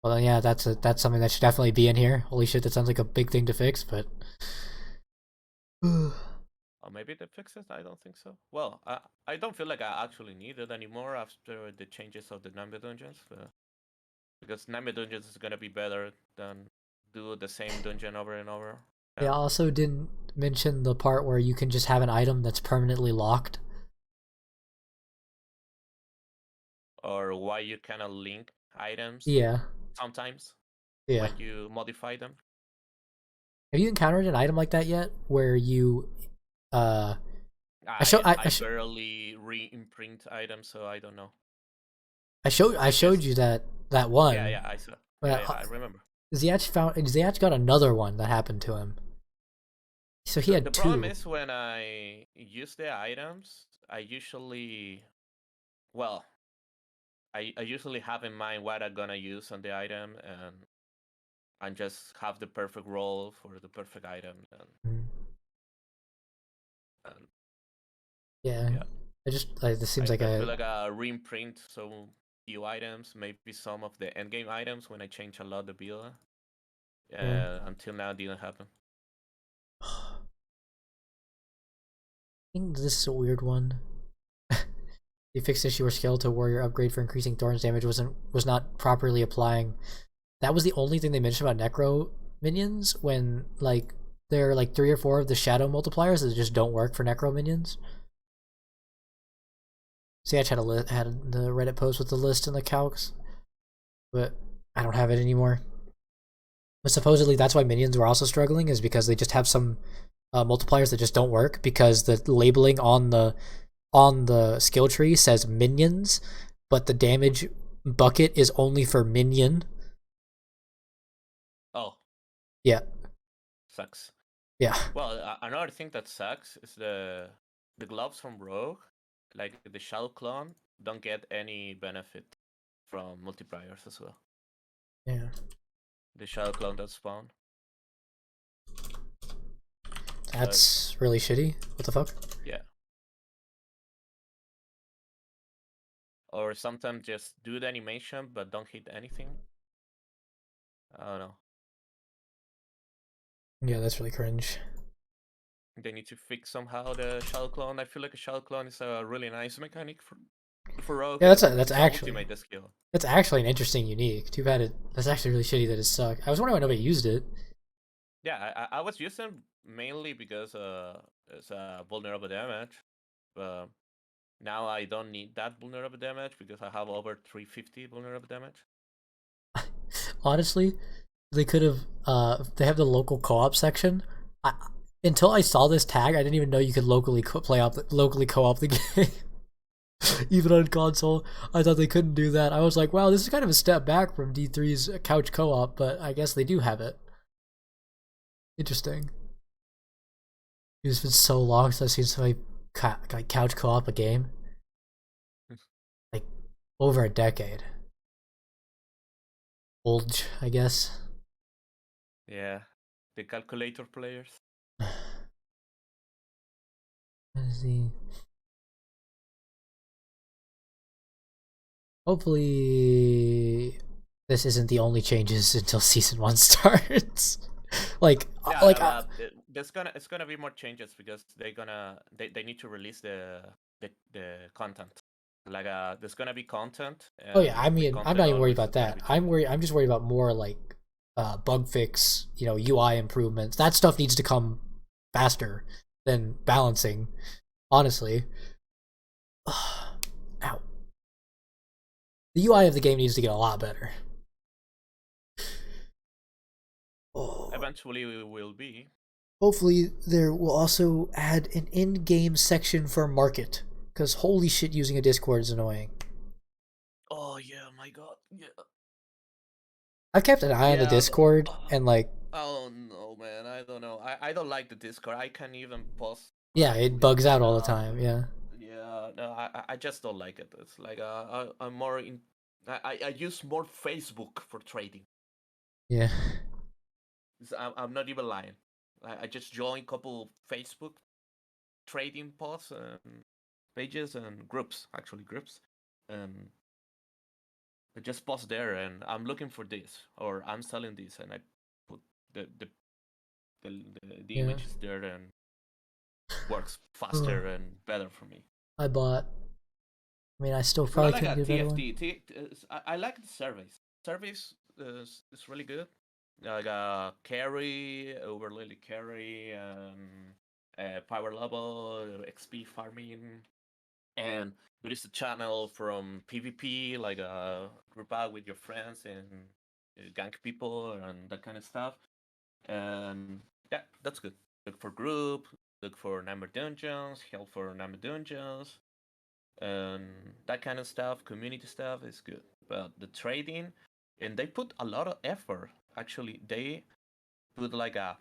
[SPEAKER 1] well then yeah, that's something that should definitely be in here. Holy shit, that sounds like a big thing to fix, but.
[SPEAKER 2] Or maybe they fixed it. I don't think so. Well, I don't feel like I actually need it anymore after the changes of the Nightmare Dungeons. Because Nightmare Dungeons is gonna be better than do the same dungeon over and over.
[SPEAKER 1] They
[SPEAKER 2] And
[SPEAKER 1] also didn't mention the part where you can just have an item that's permanently locked.
[SPEAKER 2] or why you cannot link items
[SPEAKER 1] Yeah,
[SPEAKER 2] sometimes
[SPEAKER 1] yeah.
[SPEAKER 2] when you modify them.
[SPEAKER 1] Have you encountered an item like that yet, where you, uh,
[SPEAKER 2] I barely re-imprint items, so I don't know.
[SPEAKER 1] I
[SPEAKER 2] I
[SPEAKER 1] showed
[SPEAKER 2] just
[SPEAKER 1] you that one.
[SPEAKER 2] yeah, I saw.
[SPEAKER 1] But
[SPEAKER 2] Yeah, I remember.
[SPEAKER 1] Ziach got another one that happened to him. So he
[SPEAKER 2] The
[SPEAKER 1] had
[SPEAKER 2] problem
[SPEAKER 1] two.
[SPEAKER 2] is when I use the items, I usually well, I usually have in mind what I'm gonna use on the item and just have the perfect roll for the perfect item
[SPEAKER 1] Mm,
[SPEAKER 2] and
[SPEAKER 1] yeah,
[SPEAKER 2] yeah.
[SPEAKER 1] I just like this seems like
[SPEAKER 2] I feel
[SPEAKER 1] a
[SPEAKER 2] like I reimprint some few items, maybe some of the endgame items when I change a lot the build.
[SPEAKER 1] yeah.
[SPEAKER 2] Until now, it didn't happen.
[SPEAKER 1] I think this is a weird one. The fixed issue where skeletal warrior upgrade for increasing thorns damage was not properly applying. That was the only thing they mentioned about necro minions when like there are like 3 or 4 of the shadow multipliers that just don't work for necro minions. See, I had the Reddit post with the list and the calcs, but I don't have it anymore. But supposedly that's why minions were also struggling is because they just have some multipliers that just don't work because the labeling on the skill tree says minions, but the damage bucket is only for minion. Yeah.
[SPEAKER 2] Sucks.
[SPEAKER 1] Yeah.
[SPEAKER 2] Well, another thing that sucks is the gloves from Rogue, like the Shadow Clone, don't get any benefit from multipliers as well.
[SPEAKER 1] Yeah.
[SPEAKER 2] The Shadow Clone that spawn.
[SPEAKER 1] That's really shitty. What the fuck?
[SPEAKER 2] Yeah. Or sometimes just do the animation but don't hit anything. I don't know.
[SPEAKER 1] Yeah, that's really cringe.
[SPEAKER 2] They need to fix somehow the Shadow Clone. I feel like a Shadow Clone is a really nice mechanic for Rogue.
[SPEAKER 1] Yeah,
[SPEAKER 2] It's a ultimate skill.
[SPEAKER 1] that's actually an interesting unique. Too bad that's actually really shitty that it sucked. I was wondering why nobody used it.
[SPEAKER 2] Yeah, I was using mainly because it's a vulnerable damage, but now I don't need that vulnerable damage because I have over 350 vulnerable damage.
[SPEAKER 1] Honestly, they could have. They have the local co-op section. Until I saw this tag, I didn't even know you could locally co-op the game. Even on console, I thought they couldn't do that. I was like, wow, this is kind of a step back from D3's couch co-op, but I guess they do have it. Interesting. It's been so long since I've seen somebody like couch co-op a game. Like over a decade. Old, I guess.
[SPEAKER 2] Yeah, the calculator players.
[SPEAKER 1] Let's see. Hopefully, this isn't the only changes until season 1 starts.
[SPEAKER 2] Yeah, there's gonna it's gonna be more changes because they need to release the content. Like there's gonna be content.
[SPEAKER 1] Oh yeah, I
[SPEAKER 2] The
[SPEAKER 1] mean, I'm
[SPEAKER 2] content
[SPEAKER 1] not even worried
[SPEAKER 2] always
[SPEAKER 1] about
[SPEAKER 2] is gonna
[SPEAKER 1] that.
[SPEAKER 2] be changing.
[SPEAKER 1] I'm just worried about more like bug fix, UI improvements. That stuff needs to come faster than balancing. Honestly, ow. The UI of the game needs to get a lot better. Oh.
[SPEAKER 2] Eventually, we will be.
[SPEAKER 1] Hopefully, there will also add an in-game section for market. Because holy shit, using a Discord is annoying.
[SPEAKER 2] Oh yeah, my god, yeah.
[SPEAKER 1] I've kept an eye on the
[SPEAKER 2] Yeah, but
[SPEAKER 1] Discord and like,
[SPEAKER 2] oh no, man, I don't know. I don't like the Discord. I can't even post
[SPEAKER 1] yeah, it
[SPEAKER 2] correctly
[SPEAKER 1] bugs out all the
[SPEAKER 2] enough.
[SPEAKER 1] time. Yeah,
[SPEAKER 2] Yeah, no, I just don't like it. It's like I'm more in. I use more Facebook for trading.
[SPEAKER 1] yeah,
[SPEAKER 2] I'm not even lying. I just join a couple Facebook trading posts and pages and groups, actually groups, and I just post there and I'm looking for this or I'm selling this and I put the the the
[SPEAKER 1] yeah.
[SPEAKER 2] images there and works faster and better for me.
[SPEAKER 1] I bought. I mean, I still
[SPEAKER 2] It's not
[SPEAKER 1] probably
[SPEAKER 2] like
[SPEAKER 1] couldn't
[SPEAKER 2] a
[SPEAKER 1] do a better one.
[SPEAKER 2] TFT. I like the surveys. Surveys is really good. Like carry, overlay carry, power level, XP farming, and there is a channel from PvP, like group out with your friends and gank people and that kind of stuff. And yeah, that's good. Look for group, look for number dungeons, help for number dungeons, and that kind of stuff. Community stuff is good, but the trading, and they put a lot of effort. Actually, they put like a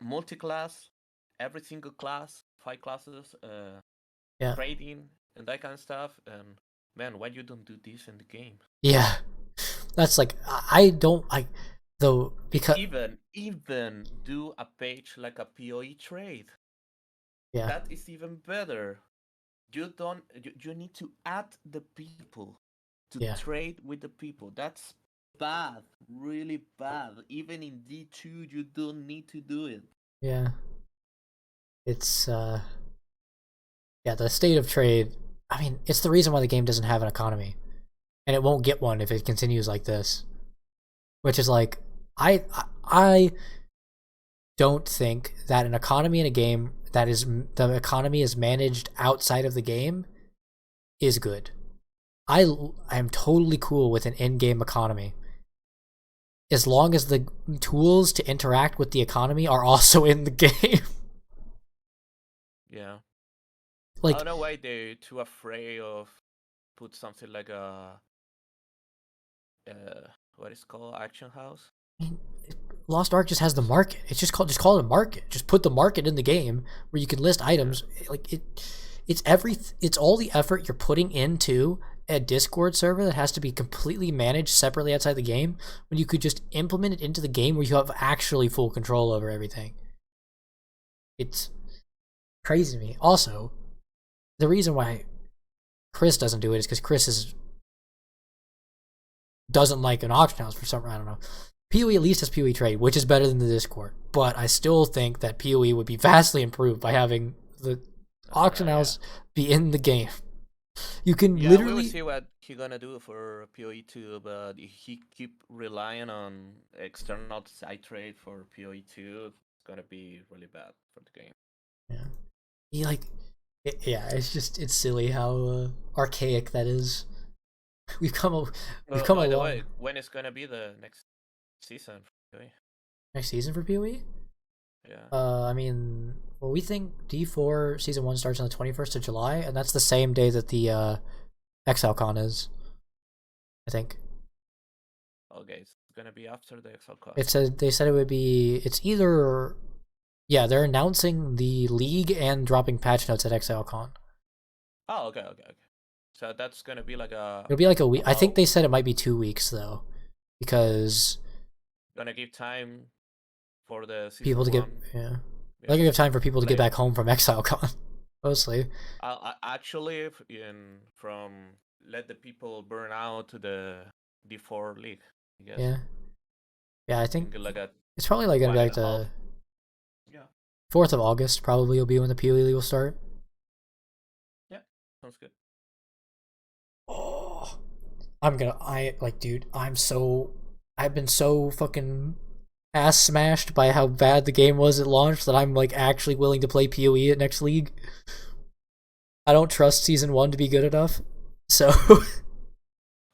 [SPEAKER 2] multi-class, every single class, 5 classes,
[SPEAKER 1] Yeah,
[SPEAKER 2] trading and that kind of stuff. And man, why you don't do this in the game?
[SPEAKER 1] yeah. That's like I don't like though because
[SPEAKER 2] Even do a page like a PoE trade.
[SPEAKER 1] yeah,
[SPEAKER 2] That is even better. You need to add the people to
[SPEAKER 1] yeah,
[SPEAKER 2] trade with the people. That's bad, really bad. Even in D2 you don't need to do it.
[SPEAKER 1] yeah. It's yeah, the state of trade. I mean, it's the reason why the game doesn't have an economy, and it won't get one if it continues like this. Which is like, I don't think that an economy in a game that is the economy is managed outside of the game is good. I am totally cool with an in-game economy as long as the tools to interact with the economy are also in the game.
[SPEAKER 2] Yeah. I
[SPEAKER 1] Like,
[SPEAKER 2] don't know why they're too afraid of put something like a what is called action house.
[SPEAKER 1] Lost Ark just has the market. It's just call it a market. Just put the market in the game where you can list items. Like it's all the effort you're putting into a Discord server that has to be completely managed separately outside the game when you could just implement it into the game where you have actually full control over everything. It's crazy to me. Also, the reason why Chris doesn't do it is because doesn't like an auction house for some reason. I don't know. PoE at least has PoE trade, which is better than the Discord. But I still think that PoE would be vastly improved by having the auction house be in the game. You can
[SPEAKER 2] Yeah, we will
[SPEAKER 1] literally
[SPEAKER 2] see what he gonna do for PoE2, but if he keep relying on external side trade for PoE2, it's gonna be really bad for the game.
[SPEAKER 1] yeah. He like yeah, it's silly how archaic that is. We've come a
[SPEAKER 2] By the
[SPEAKER 1] long
[SPEAKER 2] way, when is gonna be the next season for PoE?
[SPEAKER 1] next season for PoE.
[SPEAKER 2] Yeah.
[SPEAKER 1] I mean, well, we think D4 season 1 starts on the 21st of July, and that's the same day that the XLCon is. I think.
[SPEAKER 2] Okay, it's gonna be after the XLCon.
[SPEAKER 1] They said it would be. It's either. Yeah, they're announcing the league and dropping patch notes at XLCon.
[SPEAKER 2] Oh, okay. So that's gonna be like
[SPEAKER 1] It'll be like a week. I think
[SPEAKER 2] about
[SPEAKER 1] they said it might be 2 weeks though, because
[SPEAKER 2] gonna give time for the
[SPEAKER 1] people
[SPEAKER 2] season
[SPEAKER 1] to get
[SPEAKER 2] one.
[SPEAKER 1] yeah.
[SPEAKER 2] Yeah,
[SPEAKER 1] Like you have time for people to get
[SPEAKER 2] play.
[SPEAKER 1] back home from XLCon, mostly.
[SPEAKER 2] Actually, from let the people burn out to the D4 league, I guess.
[SPEAKER 1] Yeah, yeah. I think
[SPEAKER 2] Like a
[SPEAKER 1] it's probably like gonna be
[SPEAKER 2] one and
[SPEAKER 1] like
[SPEAKER 2] a half.
[SPEAKER 1] the
[SPEAKER 2] Yeah.
[SPEAKER 1] 4th of August. Probably will be when the PoE league will start.
[SPEAKER 2] Yeah. Sounds good.
[SPEAKER 1] Oh, dude. I've been so fucking ass smashed by how bad the game was at launch that I'm like actually willing to play PoE at next league. I don't trust season 1 to be good enough, so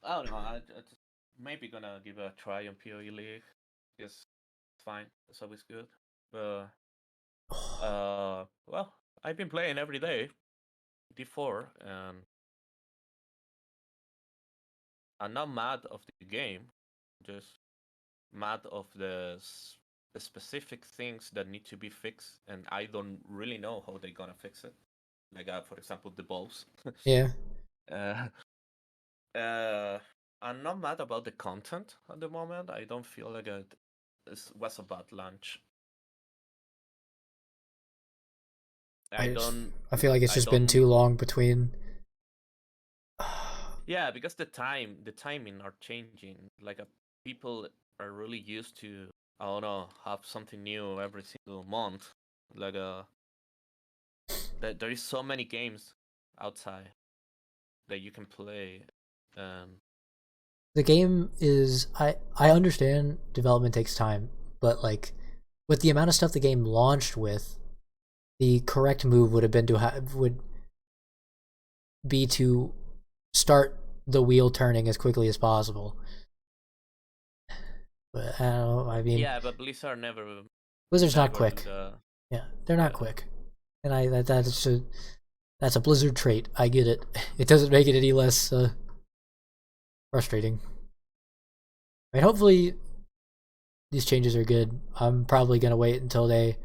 [SPEAKER 2] I don't know. I just maybe gonna give a try on PoE league. Guess it's fine. It's always good. But well, I've been playing every day D4, and I'm not mad of the game. Just mad of the specific things that need to be fixed, and I don't really know how they're gonna fix it. Like, for example, the balls.
[SPEAKER 1] yeah.
[SPEAKER 2] uh, uh, I'm not mad about the content at the moment. I don't feel like it was a bad launch. I don't.
[SPEAKER 1] I feel like it's
[SPEAKER 2] I
[SPEAKER 1] just been too
[SPEAKER 2] don't.
[SPEAKER 1] long between.
[SPEAKER 2] Yeah, because the timing are changing. Like, people are really used to, I don't know, have something new every single month. Like, there is so many games outside that you can play.
[SPEAKER 1] The game is I understand development takes time, but like with the amount of stuff the game launched with, the correct move would have been would be to start the wheel turning as quickly as possible. But I don't know. I mean,
[SPEAKER 2] Yeah, but Blizzard never,
[SPEAKER 1] Blizzard's not
[SPEAKER 2] never do
[SPEAKER 1] quick.
[SPEAKER 2] the.
[SPEAKER 1] Yeah, they're not
[SPEAKER 2] Yeah.
[SPEAKER 1] quick, and that's a Blizzard trait. I get it. It doesn't make it any less frustrating. I mean, hopefully these changes are good. I'm probably gonna wait until they.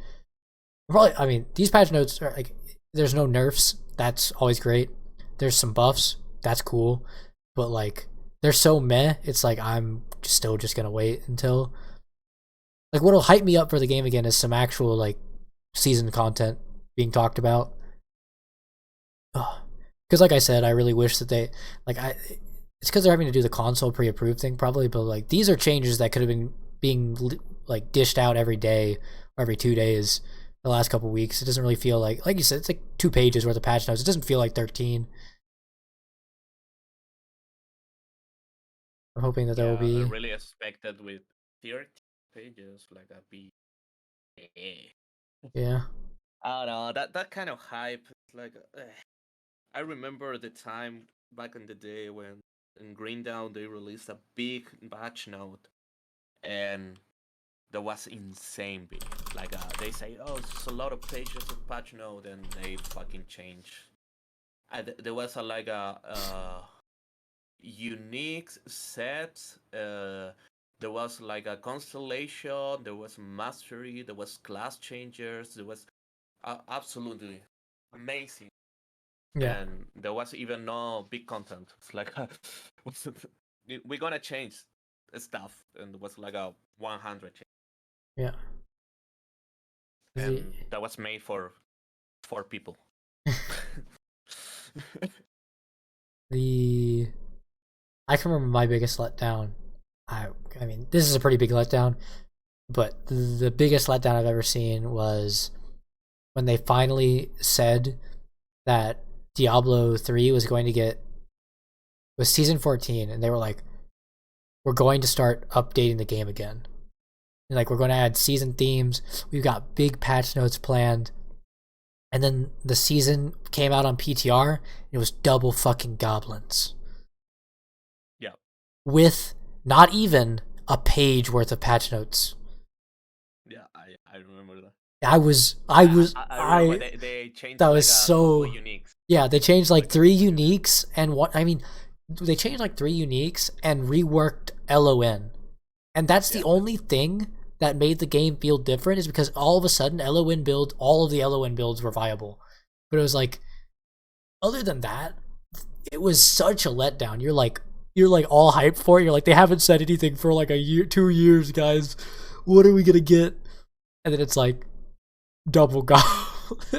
[SPEAKER 1] Probably, I mean, these patch notes are like, there's no nerfs. That's always great. There's some buffs. That's cool, but like, they're so meh. It's like I'm still just gonna wait until. Like, what'll hype me up for the game again is some actual like season content being talked about. Because like I said, I really wish that they like I. It's because they're having to do the console pre-approved thing probably, but like these are changes that could have been being like dished out every day or every 2 days the last couple weeks. It doesn't really feel like you said, it's like 2 pages worth of patch notes. It doesn't feel like 13. I'm hoping that there will
[SPEAKER 2] Yeah, I
[SPEAKER 1] be.
[SPEAKER 2] really expected with 30 pages, like a be.
[SPEAKER 1] Yeah.
[SPEAKER 2] I don't know, that kind of hype. Like, I remember the time back in the day when in Green Down they released a big patch note, and that was insane big. Like, they say, oh, it's a lot of pages of patch note, and they fucking change. There was like a unique set There was like a constellation, there was mastery, there was class changers, there was absolutely amazing,
[SPEAKER 1] Yeah,
[SPEAKER 2] and there was even no big content. It's like we're gonna change stuff, and it was like a 100 change,
[SPEAKER 1] yeah. The
[SPEAKER 2] and that was made for 4 people.
[SPEAKER 1] the I can remember my biggest letdown. I mean, this is a pretty big letdown, but the biggest letdown I've ever seen was when they finally said that Diablo 3 was season 14, and they were like, we're going to start updating the game again. And like, we're going to add season themes. We've got big patch notes planned. And then the season came out on PTR, and it was double fucking goblins.
[SPEAKER 2] Yeah.
[SPEAKER 1] With not even a page worth of patch notes.
[SPEAKER 2] Yeah, I remember that.
[SPEAKER 1] I
[SPEAKER 2] remember they changed
[SPEAKER 1] that
[SPEAKER 2] like
[SPEAKER 1] was
[SPEAKER 2] a couple of
[SPEAKER 1] so,
[SPEAKER 2] uniques.
[SPEAKER 1] yeah, they changed like
[SPEAKER 2] Like
[SPEAKER 1] 3 uniques and what, I mean, they changed like 3 uniques and reworked LON. And that's the
[SPEAKER 2] yeah,
[SPEAKER 1] only thing that made the game feel different, is because all of a sudden all of the LON builds were viable. But it was like, other than that, it was such a letdown. You're like all hyped for it. You're like, they haven't said anything for like a year, 2 years, guys. What are we gonna get? And then it's like double goblins.